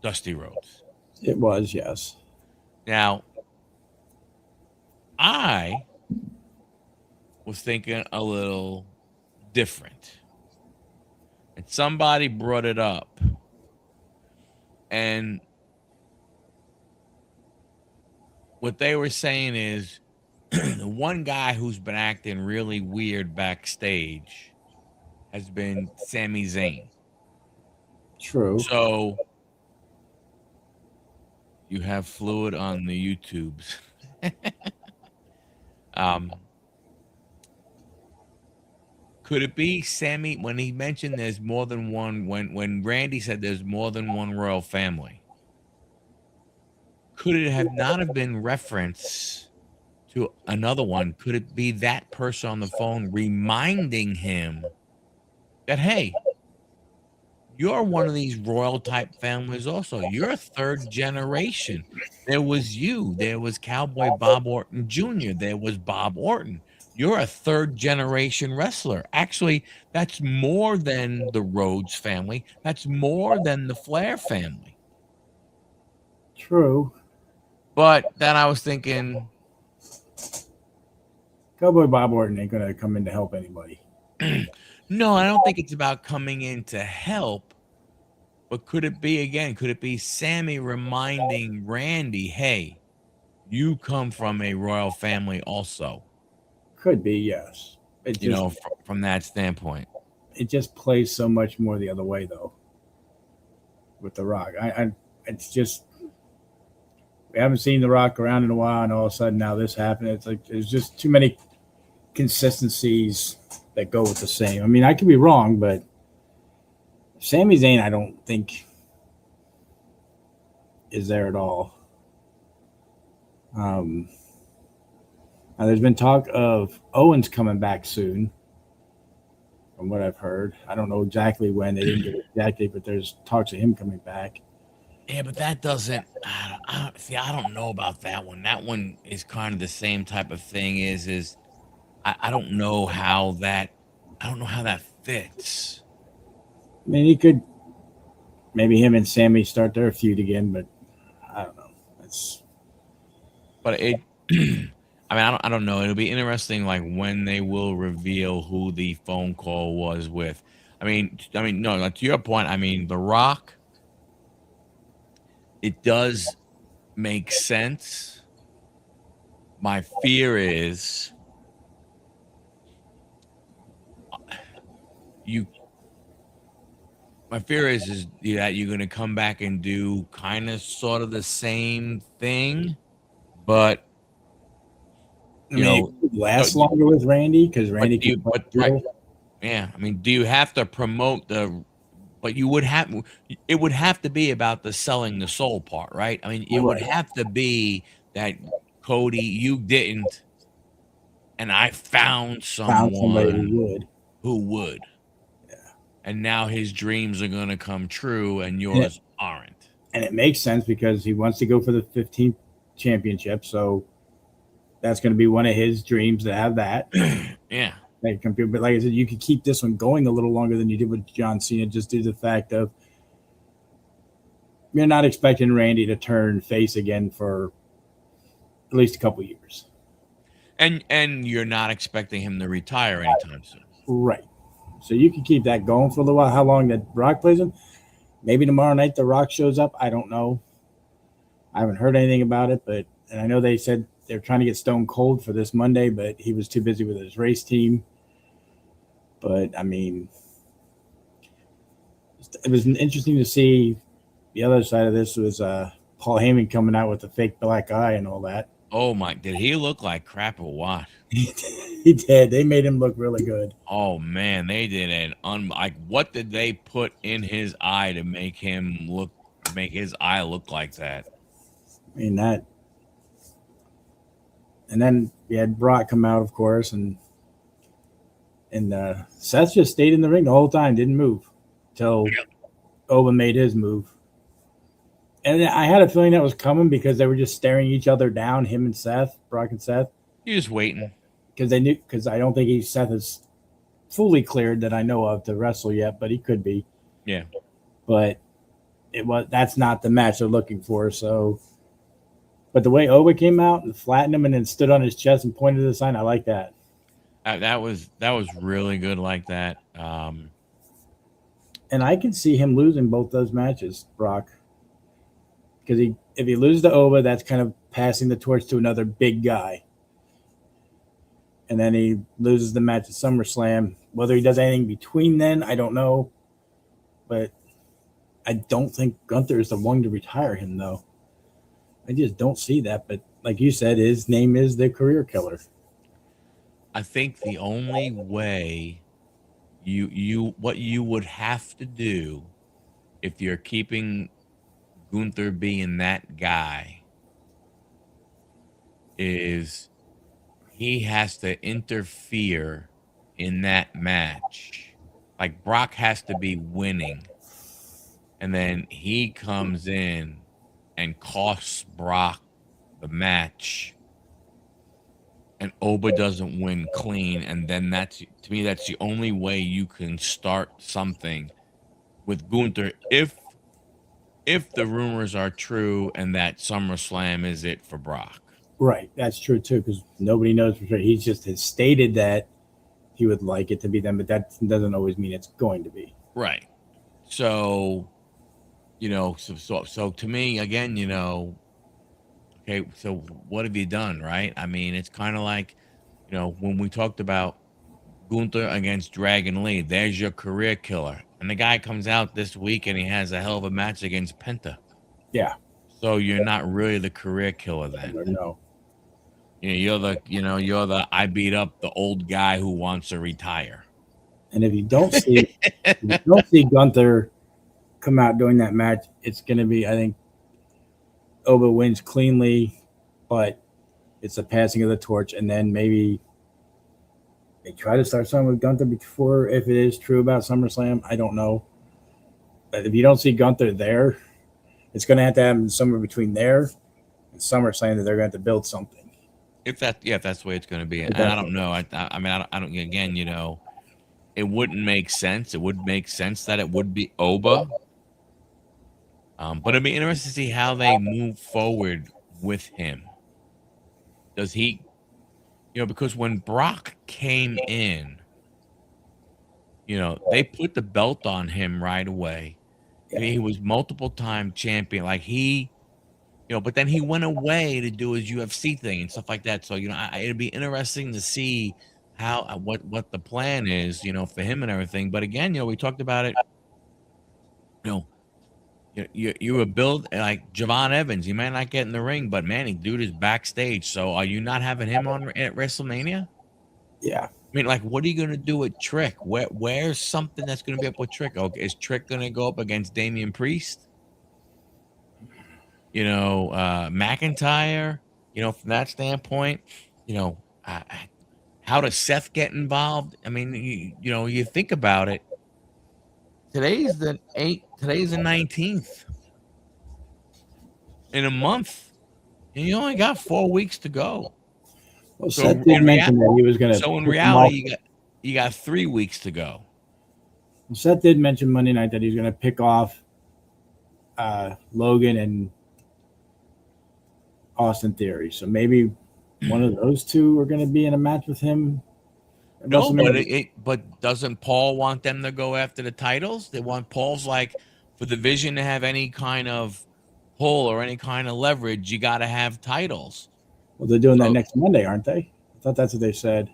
Dusty Rhodes. It was, yes. Now, I was thinking a little different. And somebody brought it up. And what they were saying is the one guy who's been acting really weird backstage has been Sami Zayn. True. So you have fluid on the YouTubes. Could it be Sammy when he mentioned there's more than one, when Randy said there's more than one royal family? Could it have not have been reference to another one? Could it be that person on the phone reminding him that, hey, you're one of these royal type families also. You're a third generation. There was you. There was Cowboy Bob Orton Jr. There was Bob Orton. You're a third generation wrestler. Actually, that's more than the Rhodes family. That's more than the Flair family. True. But then I was thinking, Cowboy Bob Orton ain't going to come in to help anybody. no, I don't think it's about coming in to help. But could it be Sammy reminding Randy, hey, you come from a royal family also? Could be, yes. From that standpoint. It just plays so much more the other way, though, with The Rock. It's just, we haven't seen The Rock around in a while, and all of a sudden now this happened. It's like there's just too many consistencies that go with the same. I mean, I could be wrong, but Sami Zayn, I don't think is there at all. Now there's been talk of Owens coming back soon, from what I've heard. I don't know exactly when. They didn't get it exactly, but there's talks of him coming back. Yeah, but that doesn't. I don't know about that one. That one is kind of the same type of thing. I don't know how that. I don't know how that fits. I mean, he could. Maybe him and Sammy start their feud again, but I don't know. But it. I mean, I don't know. It'll be interesting, like when they will reveal who the phone call was with. I mean, no. Like, to your point, I mean, The Rock. It does make sense. My fear is that you're going to come back and do kind of sort of the same thing, but it could last longer with Randy because Randy yeah. I mean, do you have to promote the But it would have to be about the selling the soul part, right? I mean, it would Right. have to be that Cody, you didn't, and I found Found somebody who someone would. who would. And now his dreams are gonna come true and And it, yours aren't. and it makes sense because he wants to go for the 15th championship. So that's going to be one of his dreams to have that. Yeah. But like I said, you could keep this one going a little longer than you did with John Cena, just due to the fact of you're not expecting Randy to turn face again for at least a couple years. And you're not expecting him to retire anytime soon. Right. So you can keep that going for a little while. How long that Rock plays him? Maybe tomorrow night the Rock shows up. I don't know. I haven't heard anything about it, but and I know they said they're trying to get Stone Cold for this Monday, but he was too busy with his race team. But I mean, it was interesting to see the other side of this was Paul Heyman coming out with the fake black eye and all that. Oh my! Did he look like crap or what? He did. They made him look really good. Oh man, they did like what did they put in his eye to make his eye look like that? I mean that. And then we had Brock come out, of course, and Seth just stayed in the ring the whole time, didn't move until Oba made his move. And I had a feeling that was coming because they were just staring each other down, him and Seth, Brock and Seth. You're just waiting. Because I don't think Seth is fully cleared that I know of to wrestle yet, but he could be. Yeah. But that's not the match they're looking for. So, but the way Oba came out and flattened him and then stood on his chest and pointed to the sign, I like that. That was really good like that. And I can see him losing both those matches, Brock. Because if he loses to Oba, that's kind of passing the torch to another big guy. And then he loses the match at SummerSlam. Whether he does anything between then, I don't know. But I don't think Gunther is the one to retire him, though. I just don't see that. But like you said, his name is the career killer. I think the only way what you would have to do if you're keeping Gunther being that guy is he has to interfere in that match. Like Brock has to be winning. And then he comes in and costs Brock the match. And Oba doesn't win clean. And then that's the only way you can start something with Gunther if the rumors are true and that SummerSlam is it for Brock. Right. That's true, too, because nobody knows for sure. He just has stated that he would like it to be them, but that doesn't always mean it's going to be. Right. So, so to me, again, okay, so what have you done, right? I mean, it's kind of like, when we talked about Gunther against Dragon Lee, there's your career killer. And the guy comes out this week and he has a hell of a match against Penta. Yeah. So you're not really the career killer then. No. You're the I beat up the old guy who wants to retire. And if you don't see Gunther come out during that match, it's going to be, I think, Oba wins cleanly, but it's a passing of the torch, and then maybe they try to start something with Gunther before, if it is true about SummerSlam. I don't know. But if you don't see Gunther there, it's going to have to happen somewhere between there and SummerSlam that they're going to have to build something. If that's the way it's going to be. And I don't know. I mean, I don't, again, it wouldn't make sense. It would make sense that it would be Oba. But it'd be interesting to see how they move forward with him. Does he, because when Brock came in, they put the belt on him right away. Yeah. He was multiple time champion. Like but then he went away to do his UFC thing and stuff like that. So, it'd be interesting to see how, what the plan is, for him and everything. But again, we talked about it, you were built like Javon Evans. He might not get in the ring, but man, dude is backstage. So are you not having him on at WrestleMania? Yeah. mean, like, what are you gonna do with Trick? Where's something that's gonna be up with Trick? Okay, is Trick gonna go up against Damian Priest? McIntyre. From that standpoint, you know, uh, how does Seth get involved? I mean, you think about it. Today's the 19th in a month, and you only got 4 weeks to go. Well, So Seth did in rea- mention that he was going to so in pick him reality, off. you got 3 weeks to go. Seth did mention Monday night that he's going to pick off Logan and Austin Theory. So maybe one of those two are going to be in a match with him. No, but doesn't Paul want them to go after the titles? They want Paul's like for the Vision to have any kind of pull or any kind of leverage. You got to have titles. Well, they're doing that So, next Monday, aren't they? I thought that's what they said.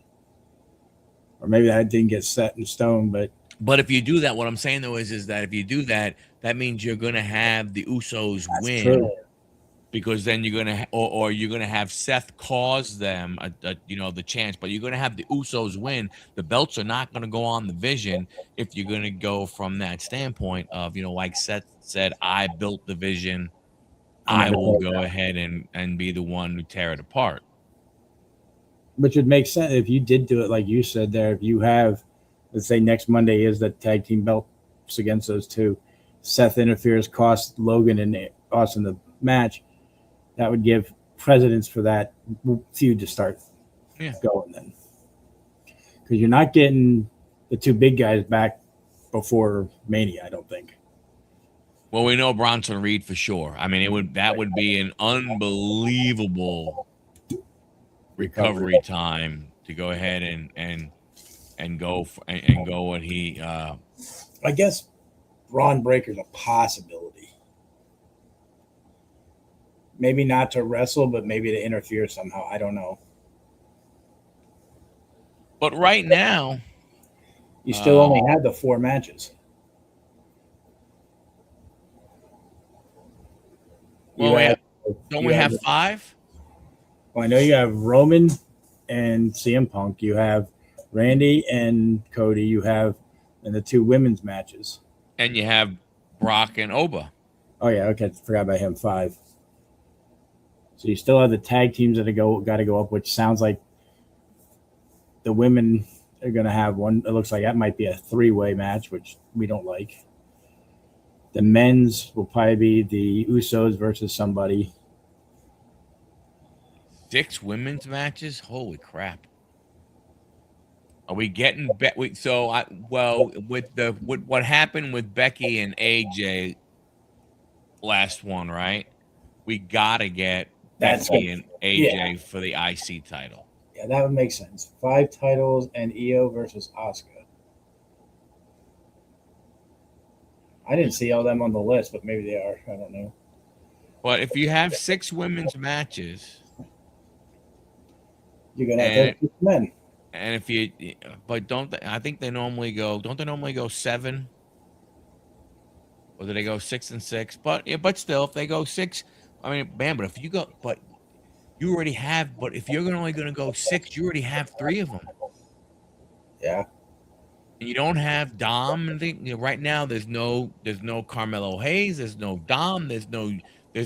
Or maybe that didn't get set in stone, but if you do that, what I'm saying though is that if you do that, that means you're gonna have the Usos that's win. true. Because then you're gonna or you're gonna have Seth cause them the chance, but you're gonna have the Usos win. The belts are not gonna go on the Vision if you're gonna go from that standpoint of like Seth said, I built the Vision, I will go ahead and be the one who tear it apart. Which would make sense if you did do it like you said there. If you have, let's say next Monday is the tag team belts against those two, Seth interferes, costs Logan and Austin the match. That would give precedence for that feud to start going then. Because you're not getting the two big guys back before Mania, I don't think. Well, we know Bronson Reed for sure. I mean, that would be an unbelievable recovery time to go ahead and go what he. I guess Braun Breaker's a possibility. Maybe not to wrestle, but maybe to interfere somehow. I don't know. But right now, you still only had the 4 matches. Well, don't we have 5? Well, I know you have Roman and CM Punk. You have Randy and Cody. You have and the 2 women's matches. And you have Brock and Oba. Oh yeah, okay. Forgot about him. 5. So you still have the tag teams that got to go up, which sounds like the women are going to have one. It looks like that might be a 3-way match, which we don't like. The men's will probably be the Usos versus somebody. 6 women's matches? Holy crap! Are we getting with what happened with Becky and AJ last one, right? We gotta get Becky and AJ for the IC title. Yeah, that would make sense. 5 titles and Io versus Asuka. I didn't see all them on the list, but maybe they are. I don't know. But if you have 6 women's matches, you're gonna have 6 men. And if you, but I think they normally go? Don't they normally go 7? Or do they go 6 and 6? But still, if they go 6, I mean, man. But if you go, but you already have. But if you're only going to go 6, you already have 3 of them. Yeah. And you don't have Dom. And right now, there's no Carmelo Hayes. There's no Dom. There's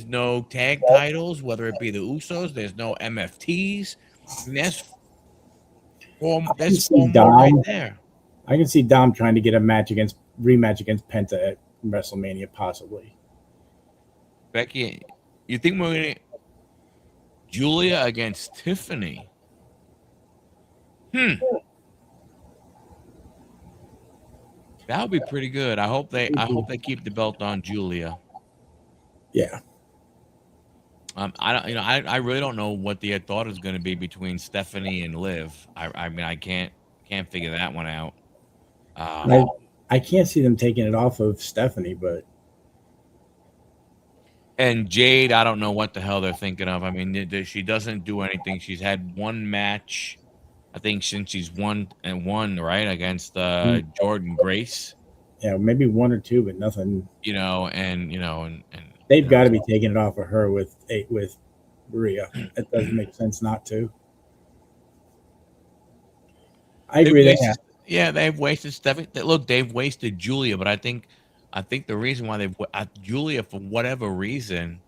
no tag titles. Whether it be the Usos, there's no MFTs. And that's 4 more right there. I can see Dom trying to get a rematch against Penta at WrestleMania, possibly. Becky, you think we're gonna Julia against Tiffany? That would be pretty good. I hope they keep the belt on Julia. Yeah. I really don't know what the thought is going to be between Stephanie and Liv. I mean, I can't figure that one out. I can't see them taking it off of Stephanie, but. And Jade, I don't know what the hell they're thinking of. I mean, she doesn't do anything. She's had 1 match, I think, since she's won right against Jordan Grace. Yeah, maybe 1 or 2, but nothing. And they've got to be taking it off of her with Maria. It doesn't make sense not to. I agree. They have. Yeah, they've wasted Stephanie. Look, they've wasted Julia, but I think the reason why Julia, for whatever reason,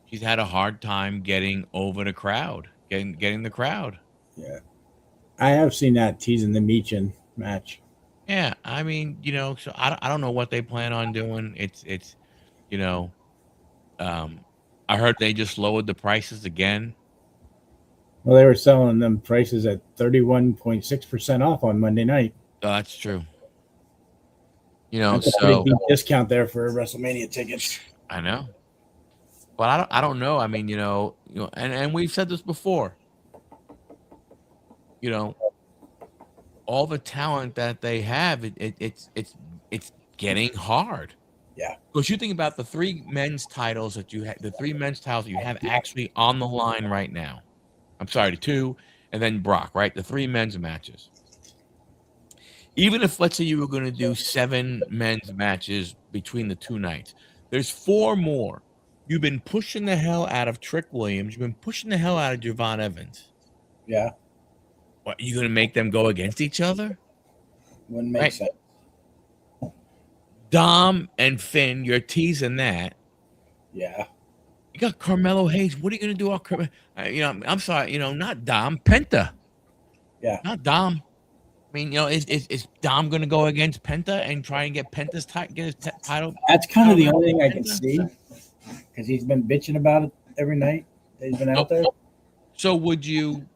she's had a hard time getting over the crowd, getting the crowd. Yeah, I have seen that teasing the Meechin match. Yeah, I mean, so I don't know what they plan on doing. It's you know, um, I heard they just lowered the prices again. Well, they were selling them prices at 31.6% off on Monday night. Oh, that's true. That's a pretty So deep discount there for WrestleMania tickets. I know, but I don't know. I mean, and we've said this before. You know, all the talent that they have, it's getting hard. Yeah. Because you think about the three men's titles that you have, the three men's titles you have actually on the line right now. I'm sorry, the two, and then Brock, right? The three men's matches. Even if, let's say, you were going to do 7 men's matches between the 2 nights, there's 4 more. You've been pushing the hell out of Trick Williams. You've been pushing the hell out of Javon Evans. Yeah. What, are you going to make them go against each other? Wouldn't make sense. Dom and Finn, you're teasing that. Yeah. You got Carmelo Hayes. What are you going to do? I'm sorry, not Dom, Penta. Yeah. Not Dom. I mean, is Dom going to go against Penta and try and get Penta's get his title? That's kind of the only thing I can see, because he's been bitching about it every night that he's been out there. So would you?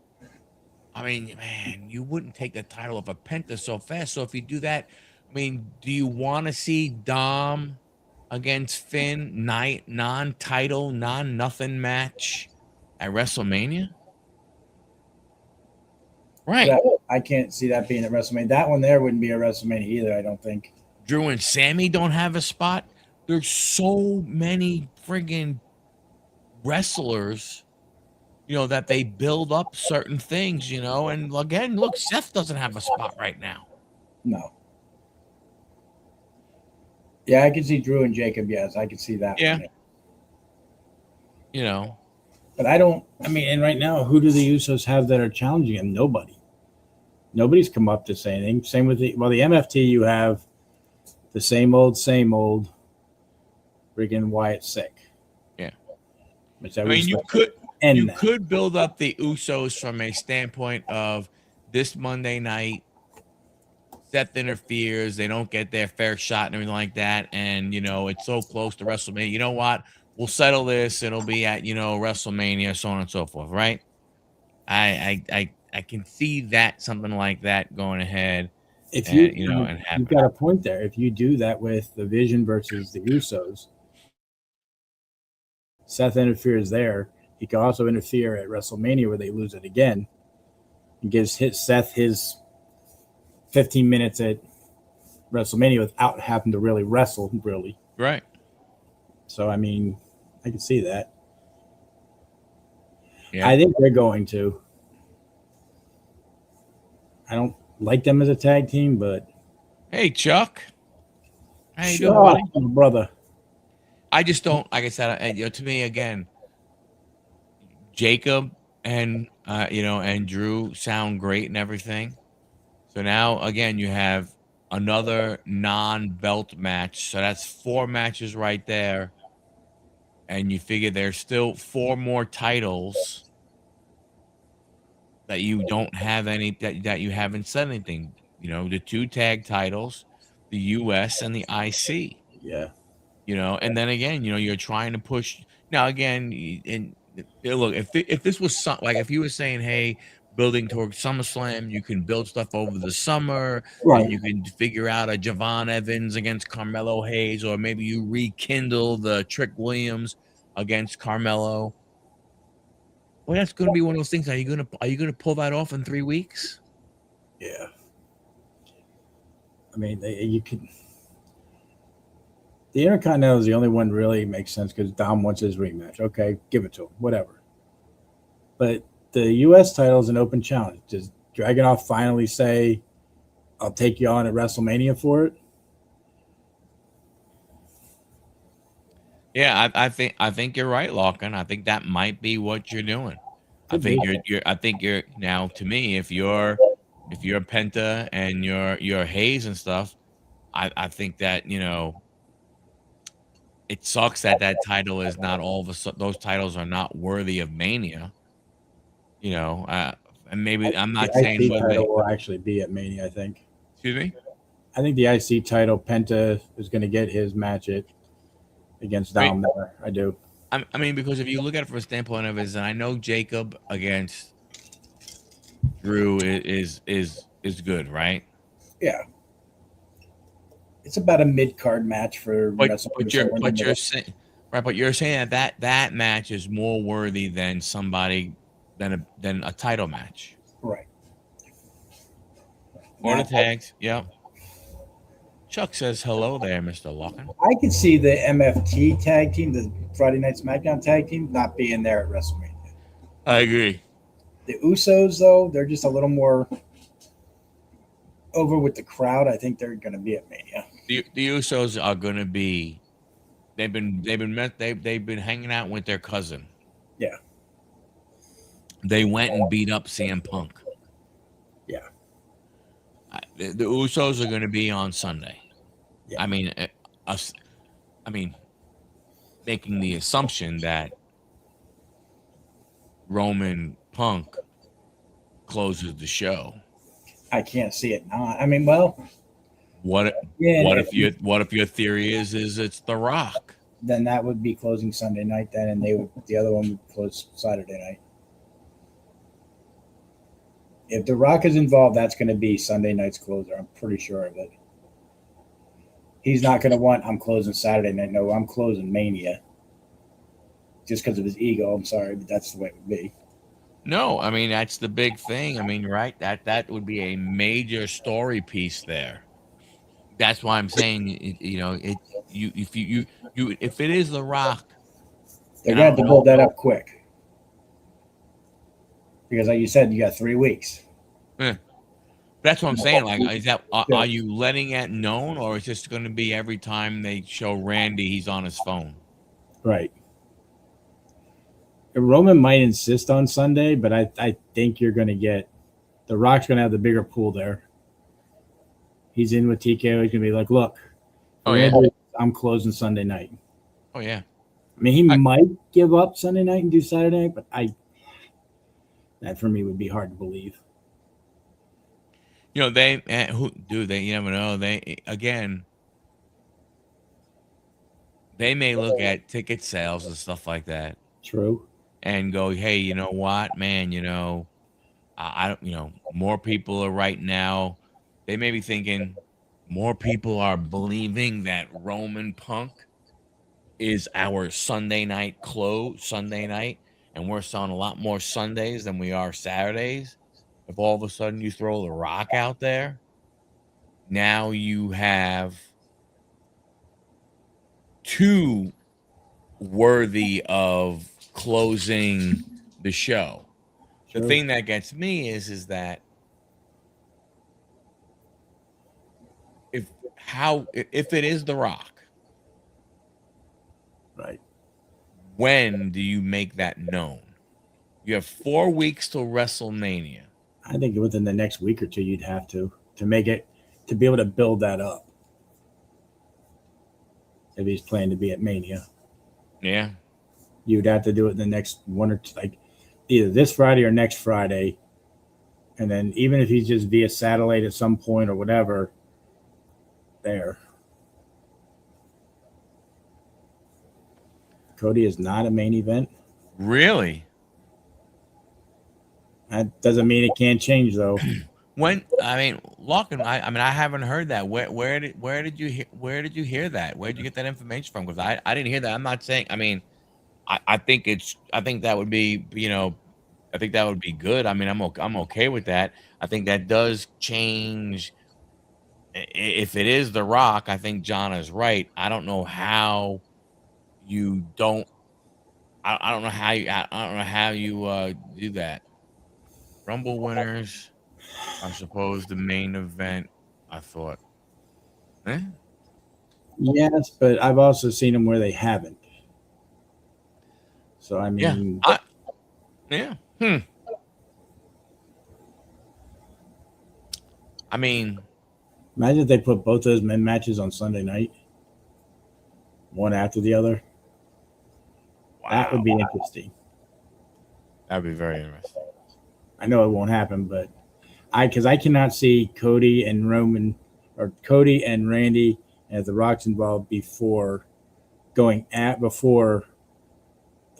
I mean, man, you wouldn't take the title of a Penta so fast. So if you do that, I mean, do you want to see Dom against Finn non-title, non-nothing match at WrestleMania? Right. I can't see that being at WrestleMania. That one there wouldn't be a WrestleMania either, I don't think. Drew and Sammy don't have a spot. There's so many friggin' wrestlers, that they build up certain things, and again, look, Seth doesn't have a spot right now. No. Yeah, I can see Drew and Jacob. Yes, I can see that. Yeah. One. But and right now, who do the Usos have that are challenging him? Nobody. Nobody's come up to say anything. Same with the MFT, you have the same old friggin' Wyatt sick. Yeah. Which you could build up the Usos from a standpoint of this Monday night, Seth interferes, they don't get their fair shot and everything like that, and it's so close to WrestleMania. You know what? We'll settle this. It'll be at WrestleMania, so on and so forth, right? I can see that, something like that going ahead. If you've got a point there. If you do that with the Vision versus the Usos, Seth interferes there. He can also interfere at WrestleMania where they lose it again. He gives Seth his 15 minutes at WrestleMania without having to really wrestle, really. Right. So, I mean, I can see that. Yeah. I think they're going to. I don't like them as a tag team, but... Hey, Chuck. How you doing, buddy? Brother. I just don't, like I said, to me, again, Jacob and Drew sound great and everything. So now, again, you have another non-belt match. So that's 4 matches right there. And you figure there's still 4 more titles that you don't have that you haven't said anything. The 2 tag titles, the US and the IC. Yeah. And then again, you're trying to push. Now, again, and look, if this was like, if you were saying, hey, building towards SummerSlam, you can build stuff over the summer, right? And you can figure out a Javon Evans against Carmelo Hayes, or maybe you rekindle the Trick Williams against Carmelo. Well, that's going to be one of those things. Are you gonna pull that off in 3 weeks? Yeah. I mean, you can. The Intercontinental is the only one really makes sense because Dom wants his rematch. Okay, give it to him, whatever. But the U.S. title is an open challenge. Does Dragunov finally say, "I'll take you on at WrestleMania for it"? Yeah, I think you're right, Larkin. I think that might be what you're doing. I think you're now, to me, if you're if you're Penta and you're Hayes and stuff, I think that it sucks that that title is not all of a sudden those titles are not worthy of Mania. You know, and maybe I'm The not saying IC whether title they. will actually be at Mania, I think. Excuse me. I think the IC title, Penta is going to get his match against I mean, Dom there. I do. I mean, because if you look at it from a standpoint of is, and I know Jacob against Drew is good, right? Yeah. It's about a mid card match for wrestling somewhere in the You're middle. saying right, but you're saying that match is more worthy than somebody than a title match Right. or the Now, tags. Yep. Chuck says hello there, Mr. Lockin. I could see the MFT tag team, the Friday Night SmackDown tag team, not being there at WrestleMania. I agree. The Usos, though, they're just a little more over with the crowd. I think they're going to be at Mania. The Usos are gonna be. They've been hanging out with their cousin. Yeah. They went and beat up CM Punk. Yeah. The Usos are going to be on Sunday. Yeah. I mean, us. I mean, making the assumption that Roman Punk closes the show. I can't see it not. I mean, well, What yeah, what if your theory is it's The Rock? then that would be closing Sunday night then, and the other one would close Saturday night. If The Rock is involved, that's going to be Sunday night's closer. I'm pretty sure of it. He's not going to want, I'm closing Saturday night. No, I'm closing Mania. Just because of his ego. I'm sorry, but that's the way it would be. No, I mean that's the big thing. I mean, right? That would be a major story piece there. That's why I'm saying if it is The Rock, They're and I going to have don't to know. build that up quick. Because, like you said, you got 3 weeks. That's what I'm saying. Like, is that are you letting it known, or is this going to be every time they show Randy, he's on his phone? Right. Roman might insist on Sunday, but I think you're going to get The Rock's going to have the bigger pool there. He's in with TKO. He's going to be like, look, I'm closing Sunday night. Oh yeah. I mean, he might give up Sunday night and do Saturday night, but that for me would be hard to believe. You know, who do they? You never know. They may look at ticket sales and stuff like that. True. And go, hey, you know what, man? I don't. More people are right now. They may be thinking more people are believing that Roman Punk is our Sunday night, and we're selling a lot more Sundays than we are Saturdays. If all of a sudden you throw The Rock out there, now you have two worthy of closing the show. True. The thing that gets me is that if it is The Rock, right? When do you make that known? You have 4 weeks till WrestleMania. I think within the next week or two, you'd have to make it, to be able to build that up. If he's planning to be at Mania. Yeah. You'd have to do it in the next one or two, like either this Friday or next Friday. And then even if he's just via satellite at some point or whatever, there. Cody is not a main event. Really? That doesn't mean it can't change though. Lockin, I haven't heard that. Where did you hear that? Where did you get that information from? Because I didn't hear that. I'm not saying. I think that would be I think that would be good. I mean, I'm okay with that. I think that does change. If it is The Rock, I think John is right. I don't know how you don't. I don't know how you do that. Rumble winners are supposed the main event. I thought. Yes, but I've also seen them where they haven't. So I mean, yeah. I mean, Imagine if they put both those men matches on Sunday night, one after the other. That would wow, be interesting. that'd be very interesting. I know it won't happen, but because I cannot see Cody and Roman or Cody and Randy and the Rock's involved before the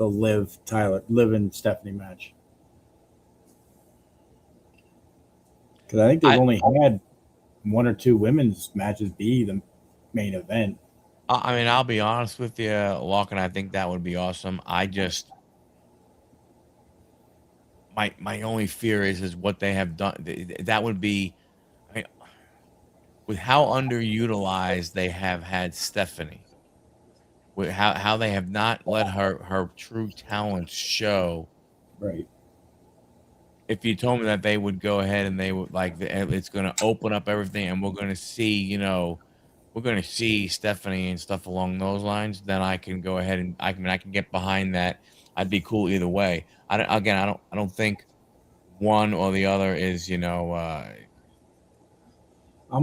Liv and Stephanie match. Because I think they've I only had one or two women's matches be the main event. I mean, I'll be honest with you, Locke, I think that would be awesome. I just my only fear is what they have done. That would be, I mean, with how underutilized they have had Stephanie, with how they have not let her true talents show. Right. If you told me that they would go ahead and they would it's going to open up everything and we're going to see, we're going to see Stephanie and stuff along those lines, then I can go ahead and I can get behind that. I'd be cool either way. I don't think one or the other is, I'm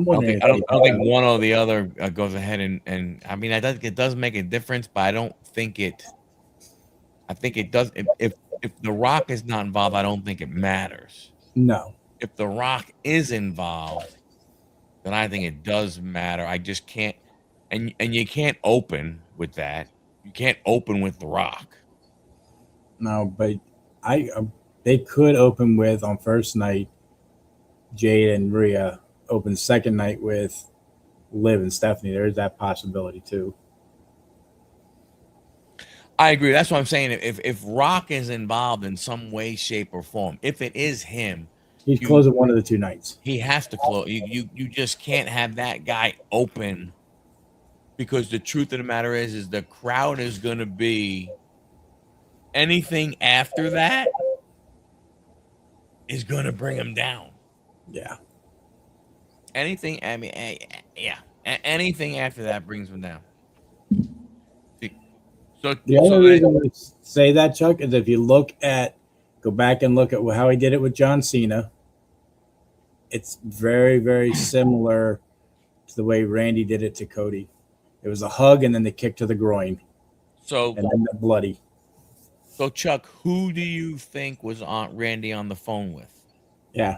wondering if they I don't think one or the other goes ahead and I mean, it does make a difference, but I don't think I think it does. If The Rock is not involved, I don't think it matters. no. If The Rock is involved, then I think it does matter. I just can't, and you can't open with that. You can't open with The Rock. No, but I they could open with on first night Jade and Rhea, open second night with Liv and Stephanie. There is that possibility too. I agree. That's what I'm saying. If Rock is involved in some way, shape, or form, if it is him, He's you closing one of the two nights. he has to close. You just can't have that guy open, because the truth of the matter is the crowd is going to be, anything after that is going to bring him down. Yeah. Anything, I mean, yeah, anything after that brings him down. So, The only reason we say that, Chuck, is if you go back and look at how he did it with John Cena. It's very, very similar to the way Randy did it to Cody. It was a hug and then the kick to the groin, so, and then the bloody. so Chuck, who do you think was on Randy on the phone with? Yeah,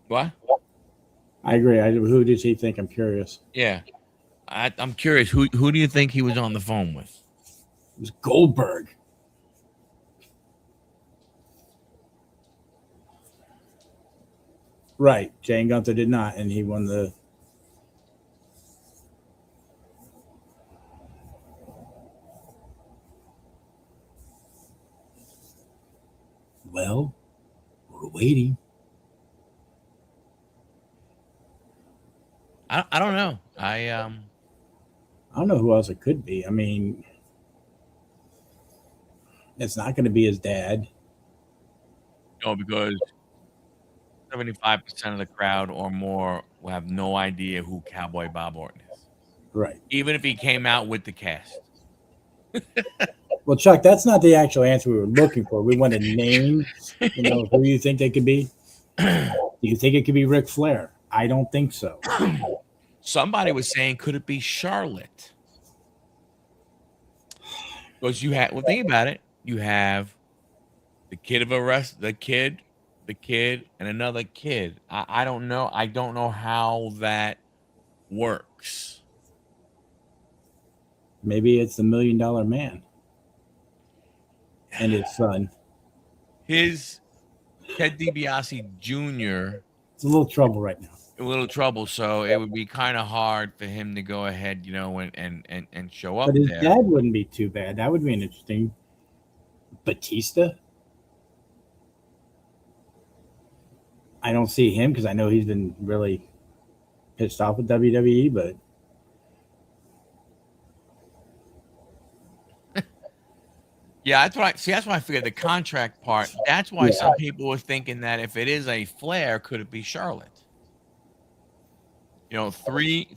What? I agree. Who did he think? I'm curious. Yeah, I'm curious. Who do you think he was on the phone with? It was Goldberg. Right. Jane Gunther did not, and he won the. Well, we're waiting. I don't know. I don't know who else it could be. I mean, it's not going to be his dad. No, because 75% of the crowd or more will have no idea who Cowboy Bob Orton is, Right. even if he came out with the cast. Well, Chuck, that's not the actual answer we were looking for. We wanted names. Who you think they could be? Do you think it could be Ric Flair? I don't think so. Somebody was saying, could it be Charlotte? Because think about it. You have the kid, and another kid. I don't know. I don't know how that works. Maybe it's the $1 Million Man and his son. His Ted DiBiase Jr. It's a little trouble right now. A little trouble, so it would be kind of hard for him to go ahead, and show up But his there. dad wouldn't be too bad. That would be an interesting. Batista. I don't see him because I know he's been really pissed off with WWE, but Yeah, that's why I figured the contract part. That's why some people were thinking that if it is a Flair, could it be Charlotte? Three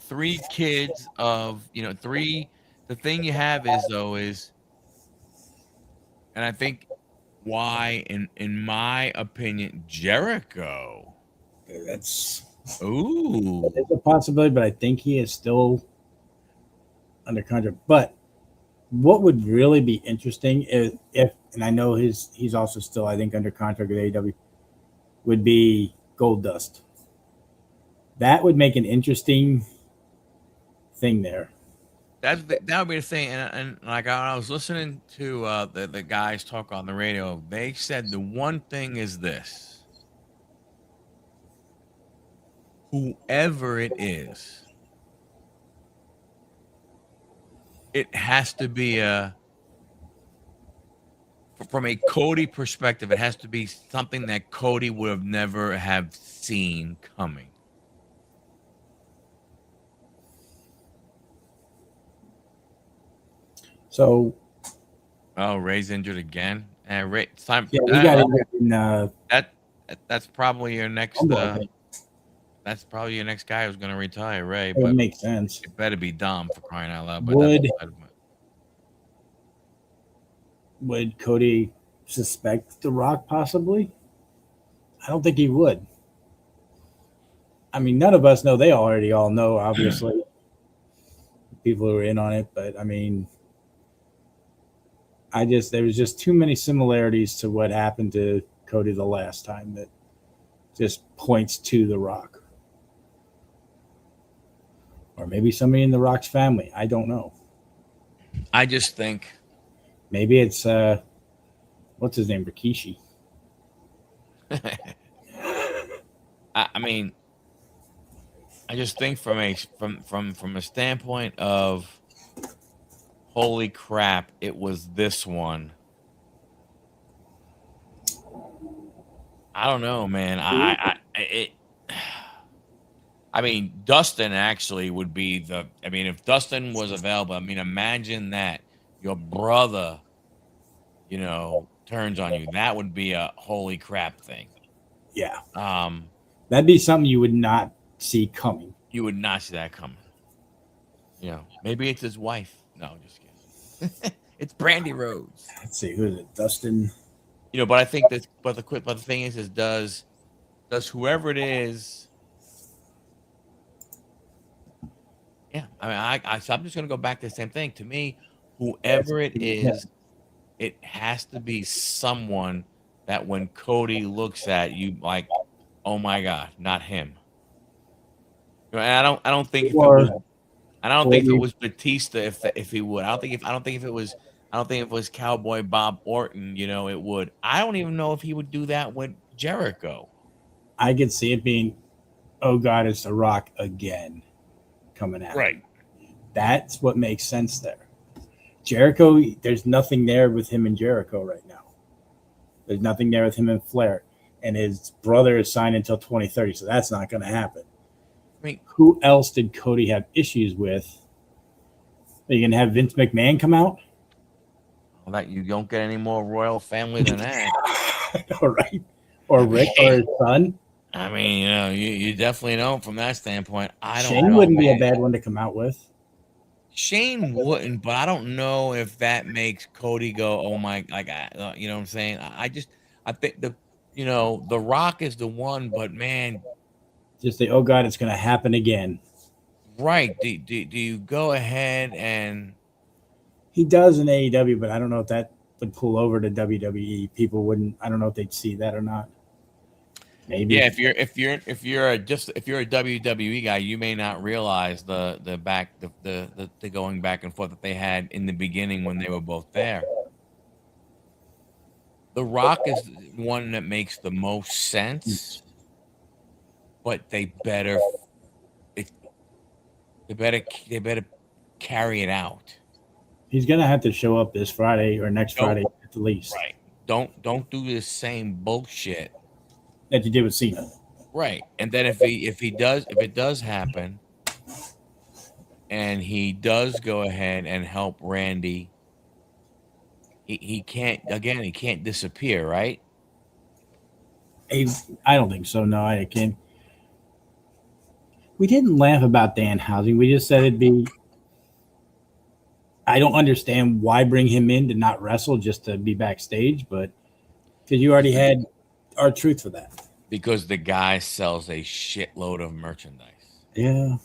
kids of three. The thing you have is, and I think why, in my opinion, Jericho That's Ooh. it's a possibility, but I think he is still under contract. But what would really be interesting is if, and I know he's also still, I think, under contract with AEW, would be Gold Dust. That would make an interesting thing there. That would be the thing, and like I was listening to the guys talk on the radio. They said the one thing is this: whoever it is, it has to be from a Cody perspective. It has to be something that Cody would have never have seen coming. So, Oh, Ray's injured again, and Ray, it's time. yeah, we got injured in That's probably your next. Rumble, I think. That's probably your next guy who's going to retire, Ray. It But makes sense. it better be Dom, for crying out loud. But Would Cody suspect The Rock possibly? I don't think he would. I mean, none of us know. They already all know, obviously, people who are in on it. But I mean, there was just too many similarities to what happened to Cody the last time that just points to The Rock. Or maybe somebody in The Rock's family. I don't know. I just think maybe it's what's his name, Rikishi. I mean, I just think from a standpoint of holy crap, it was this one. I don't know, man. I mean, Dustin actually would be if Dustin was available, I mean, imagine that your brother, turns on you. That would be a holy crap thing. Yeah. That'd be something you would not see coming. You would not see that coming. Maybe it's his wife. No, just kidding. It's Brandy Rhodes. Let's see, who is it? Dustin. But I think that, but the thing is does whoever it is. Yeah, I mean, so I'm just gonna go back to the same thing. To me, whoever it is, it has to be someone that when Cody looks at you, like, oh my God, not him. And I don't think if it was, I don't think if it was Batista, if he would. I don't think if it was Cowboy Bob Orton, it would. I don't even know if he would do that with Jericho. I could see it being, oh God, it's The Rock again coming out. Right. That's what makes sense there. Jericho, there's nothing there with him and Jericho right now. There's nothing there with him and Flair. And his brother is signed until 2030, so that's not going to happen. I mean, who else did Cody have issues with? Are you going to have Vince McMahon come out? Well, that you don't get any more royal family than that. All right. Or Rick or his son. I mean, you definitely don't from that standpoint. Shane wouldn't be a bad one to come out with. Shane wouldn't, but I don't know if that makes Cody go, oh my, like, you know what I'm saying? I think The Rock is the one, but man, just say, oh God, it's going to happen again. Right. Do you go ahead and he does in AEW, but I don't know if that would pull over to WWE. People wouldn't. I don't know if they'd see that or not. Maybe. Yeah, if you're a WWE guy, you may not realize the going back and forth that they had in the beginning when they were both there. The Rock is one that makes the most sense, but they better carry it out. He's gonna have to show up this Friday or next Friday at the least. Right. Don't do the same bullshit that you did with Cena. Right. And then if it does happen and he does go ahead and help Randy, he can't disappear, right? I don't think so. No, I can't. We didn't laugh about Danhausen. We just said it'd be. I don't understand why bring him in to not wrestle, just to be backstage, but because you already had R-Truth for that. because the guy sells a shitload of merchandise. Yeah.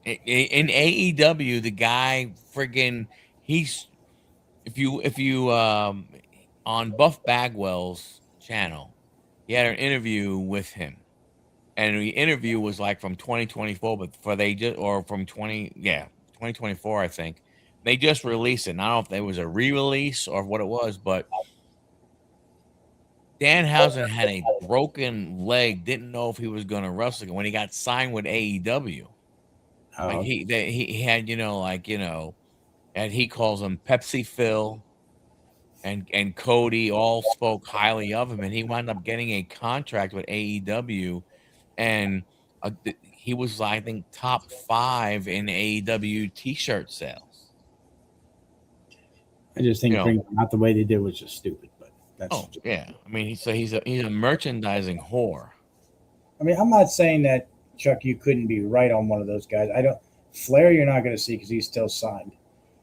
In AEW, the guy friggin' he's if you on Buff Bagwell's channel, he had an interview with him, and the interview was like from 2024, but for they just or from 2024, I think they just released it. And I don't know if it was a re-release or what it was, but Danhausen had a broken leg, didn't know if he was going to wrestle again when he got signed with AEW. Like Oh, he had and he calls him Pepsi Phil and Cody all spoke highly of him, and he wound up getting a contract with AEW, and he was, I think, top 5 in AEW T-shirt sales. I just think bringing them out the way they did was just stupid. But that's yeah. I mean, he's a merchandising whore. I mean, I'm not saying that Chuck, you couldn't be right on one of those guys. I don't. Flair, you're not going to see because he's still signed.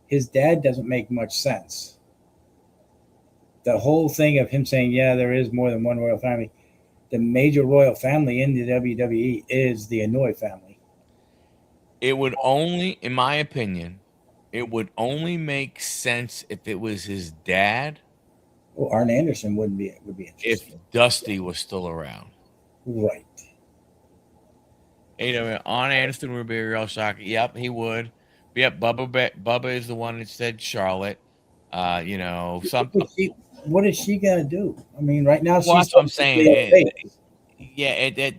His dad doesn't make much sense. The whole thing of him saying, "Yeah, there is more than one royal family." The major royal family in the WWE is the Inouye family. It would only, in my opinion, it would only make sense if it was his dad. Well, Arn Anderson would be interesting if Dusty was still around. Right. Arn Anderson would be a real shocker. Yep, he would. Yep, Bubba is the one that said Charlotte. What is she gonna do? I mean, right now well, she's. That's what I'm saying.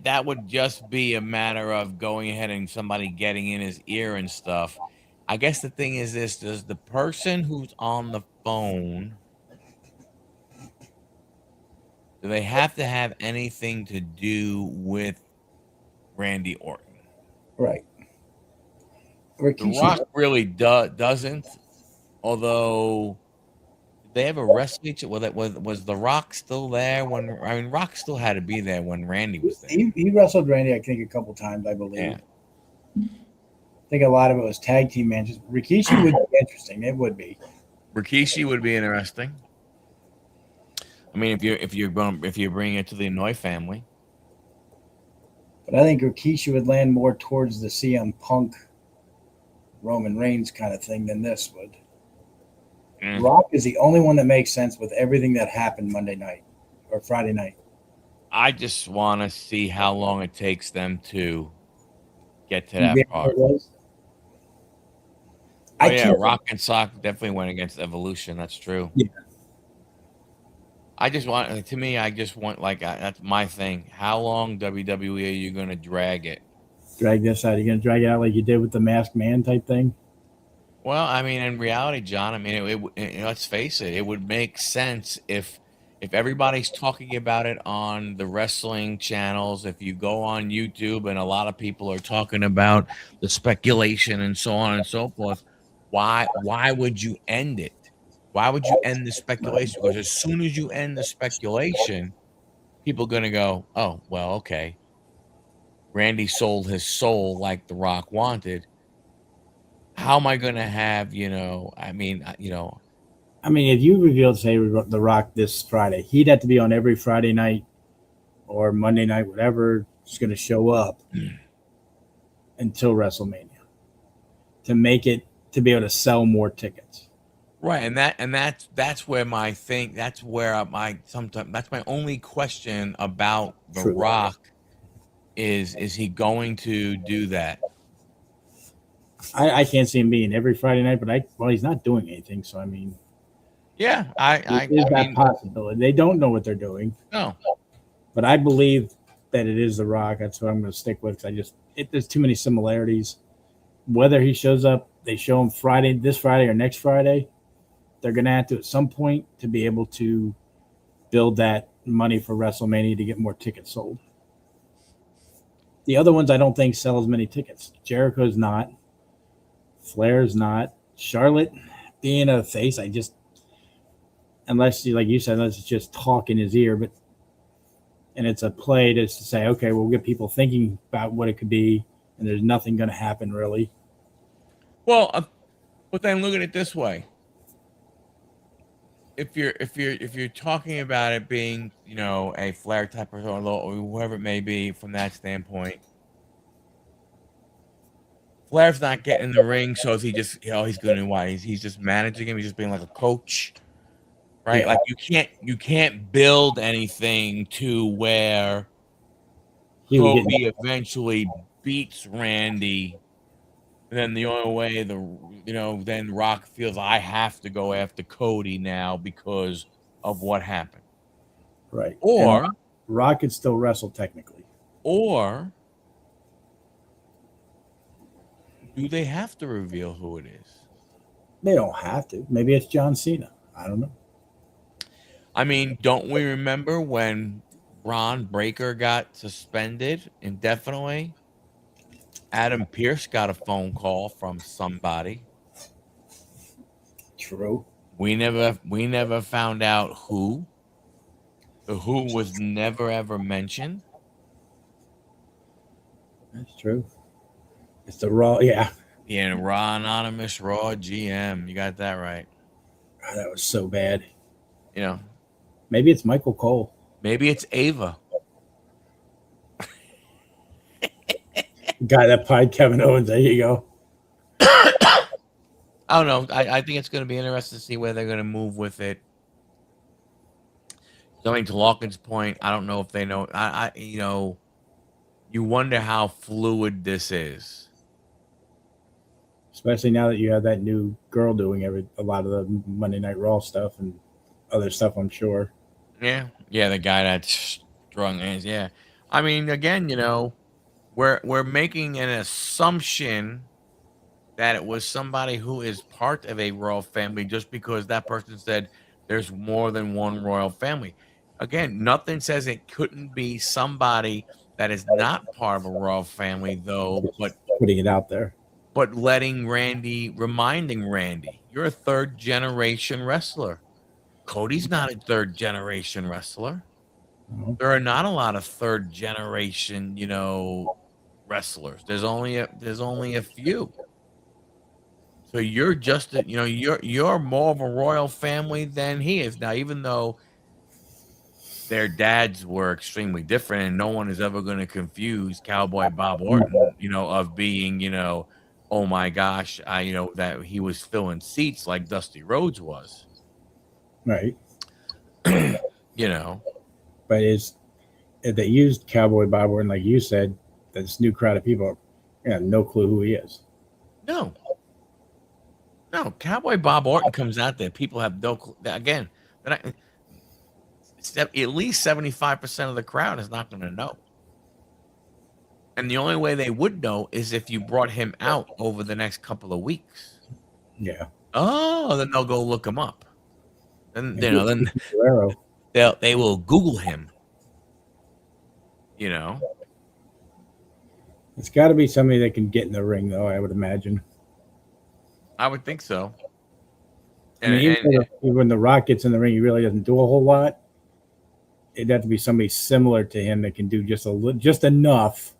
That would just be a matter of going ahead and somebody getting in his ear and stuff. I guess the thing is this: does the person who's on the phone, do they have to have anything to do with Randy Orton? Right. The Rock really doesn't. Although they ever wrestled each other, was The Rock still there when? I mean, Rock still had to be there when Randy was there. He wrestled Randy, I think, a couple times, I believe. Yeah. I think a lot of it was tag team matches. Rikishi would be interesting. It would be. Rikishi would be interesting. I mean, if you're bringing it to the Inouye family. But I think Rikishi would land more towards the CM Punk, Roman Reigns kind of thing than this would. Rock is the only one that makes sense with everything that happened Monday night or Friday night. I just want to see how long it takes them to get to that part. Rock and Sock definitely went against Evolution. That's true. Yeah. That's my thing. How long WWE are you going to drag it? Drag this out? Are you going to drag it out like you did with the Masked Man type thing? Well, I mean, in reality, John, I mean, let's face it, it would make sense if everybody's talking about it on the wrestling channels, if you go on YouTube and a lot of people are talking about the speculation and so on and so forth, why would you end it? Why would you end the speculation? Because as soon as you end the speculation, people are going to go, oh, well, okay. Randy sold his soul like The Rock wanted. How am I going to have, if you revealed, say, The Rock this Friday, he'd have to be on every Friday night or Monday night, whatever is going to show up until WrestleMania to make it, to be able to sell more tickets. Right. And that's where that's my only question about The Rock is he going to do that? I can't see him being every Friday night, but he's not doing anything. So, I mean, yeah, that possibility. They don't know what they're doing. No, but I believe that it is The Rock. That's what I'm going to stick with. There's too many similarities. Whether he shows up, they show him this Friday or next Friday, they're going to have to at some point to be able to build that money for WrestleMania to get more tickets sold. The other ones I don't think sell as many tickets. Jericho's not. Flair's not. Charlotte being a face, unless it's just talk in his ear, and it's a play to say, okay, we'll get people thinking about what it could be, and there's nothing going to happen really. Well, but then look at it this way. if you're talking about it being, you know, a Flair type of or whoever it may be from that standpoint, Flair's not getting in the ring, so is he just, you know, he's going to why he's just managing him, he's just being like a coach, right? Yeah. Like you can't build anything to where He would get. Cody eventually beats Randy. And then the only way then Rock feels I have to go after Cody now because of what happened. Right. And Or Rock could still wrestle technically. Or do they have to reveal who it is? They don't have to. Maybe it's John Cena. I don't know. I mean, don't we remember when Ron Breaker got suspended indefinitely? Adam Pearce got a phone call from somebody. True. We never found out who. The who was never ever mentioned. That's true. It's the Raw. Yeah. Yeah, Raw Anonymous Raw GM. You got that right. Oh, that was so bad. You know, maybe it's Michael Cole. Maybe it's Ava. Guy that pied Kevin Owens. There you go. I don't know. I think it's going to be interesting to see where they're going to move with it. Going to Lawkins' point, I don't know if they know. You wonder how fluid this is. Especially now that you have that new girl doing a lot of the Monday Night Raw stuff and other stuff, I'm sure. Yeah, the guy that's strung is. Yeah, I mean, again, we're making an assumption that it was somebody who is part of a royal family just because that person said there's more than one royal family. Again, nothing says it couldn't be somebody that is not part of a royal family, though, but putting it out there. But reminding Randy, you're a third generation wrestler. Cody's not a third generation wrestler. No. There are not a lot of third generation, wrestlers. There's only a few. So you're just you're more of a royal family than he is. Now, even though their dads were extremely different and no one is ever going to confuse Cowboy Bob Orton, of being, oh my gosh, that he was filling seats like Dusty Rhodes was. Right. But if they used Cowboy Bob Orton, like you said, this new crowd of people have no clue who he is. No, Cowboy Bob Orton comes out there. People have no clue. Again, at least 75% of the crowd is not going to know. And the only way they would know is if you brought him out over the next couple of weeks. Yeah. Oh, then they'll go look him up. Then they will Google him. It's got to be somebody that can get in the ring, though. I would imagine. I would think so. And even when The Rock gets in the ring, he really doesn't do a whole lot. It'd have to be somebody similar to him that can do just enough,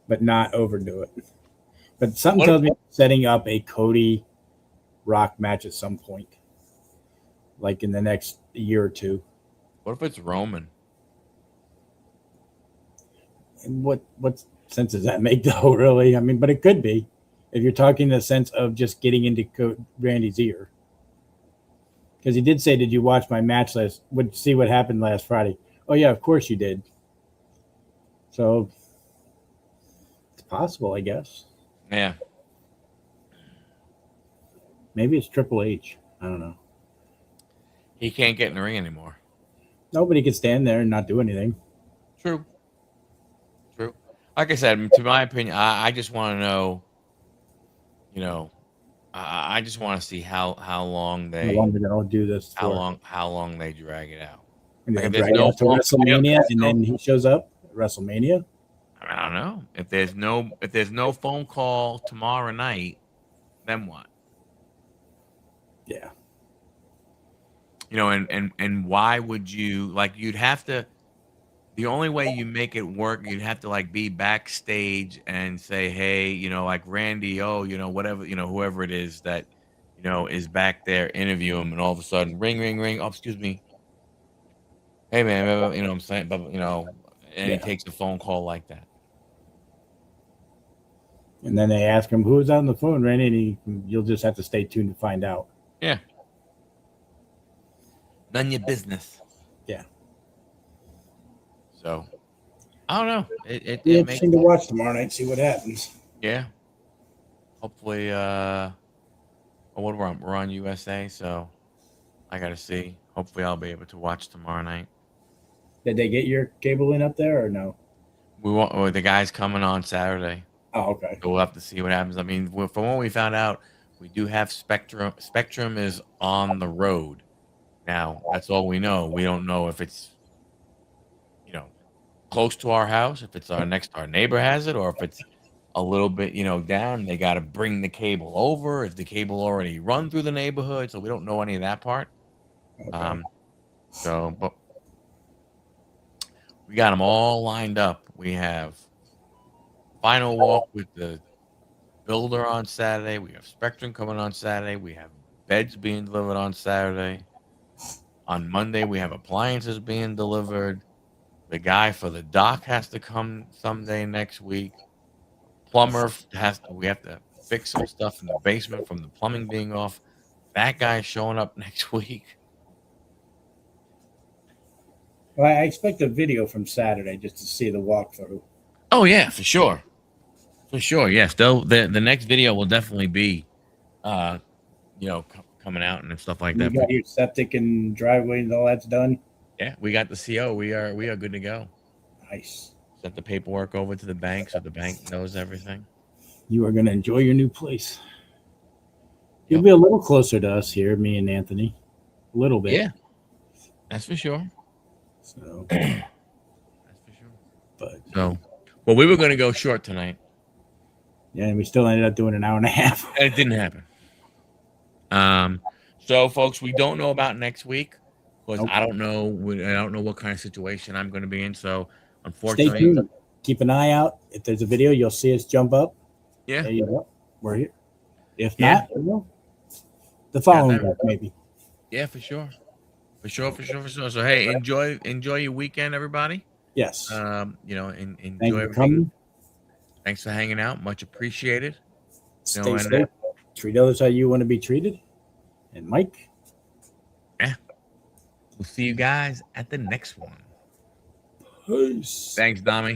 but not overdo it. But something tells me setting up a Cody Rock match at some point, like in the next year or two. What if it's Roman? And what sense does that make, though? Really, I mean, but it could be if you're talking the sense of just getting into Randy's ear. Because he did say, "Did you watch my match last? Would see what happened last Friday?" Oh yeah, of course you did. So it's possible, I guess. Yeah. Maybe it's Triple H. I don't know. He can't get in the ring anymore. Nobody can stand there and not do anything. True. Like I said, to my opinion, I just want to know. I just want to see how long they do this. How long they drag it out. Like if there's no WrestleMania and then he shows up at WrestleMania. I don't know. If there's no phone call tomorrow night, then what? Yeah. And why would you you'd have to? The only way you make it work, you'd have to be backstage and say, hey, like Randy, whatever, whoever it is that is back there interviewing him, and all of a sudden, ring, ring, ring. Oh, excuse me. Hey, man, what I'm saying, but and he takes a phone call like that. And then they ask him who's on the phone, Randy, and you'll just have to stay tuned to find out. Yeah. None your business. Yeah. So, I don't know. It Be makes interesting to watch tomorrow night, see what happens. Yeah. Hopefully, we're on USA, so I gotta see. Hopefully, I'll be able to watch tomorrow night. Did they get your cable in up there or no? The guy's coming on Saturday. Oh, okay. So we'll have to see what happens. I mean, from what we found out, we do have Spectrum. Spectrum is on the road now. That's all we know. We don't know if it's close to our house, if it's our neighbor has it, or if it's a little bit down. They got to bring the cable over. If the cable already run through the neighborhood, so we don't know any of that part. Okay. But we got them all lined up. We have final walk with the builder on Saturday. We have Spectrum coming on Saturday. We have beds being delivered on Saturday. On Monday, we have appliances being delivered. The guy for the dock has to come someday next week. Plumber we have to fix some stuff in the basement from the plumbing being off. That guy's showing up next week. Well, I expect a video from Saturday just to see the walkthrough. Oh yeah, for sure. For sure, yes. The next video will definitely be coming out and stuff like that. You got your septic and driveway and all that's done? Yeah, we got the CO. We are good to go. Nice. Sent the paperwork over to the bank so the bank knows everything. You are going to enjoy your new place. You'll be a little closer to us here, me and Anthony. A little bit. Yeah, that's for sure. So, that's for sure. Well, we were going to go short tonight. Yeah, and we still ended up doing an hour and a half. And it didn't happen. So, folks, we don't know about next week because I don't know what kind of situation I'm going to be in. So, unfortunately, stay tuned. Keep an eye out. If there's a video, you'll see us jump up. Yeah, there you go. We're here. If not, the following week maybe. Yeah, for sure. So, hey, enjoy your weekend, everybody. Yes. Enjoy everything. Thanks for hanging out. Much appreciated. Stay safe. Treat others how you want to be treated. And Mike. Yeah. We'll see you guys at the next one. Peace. Thanks, Dami.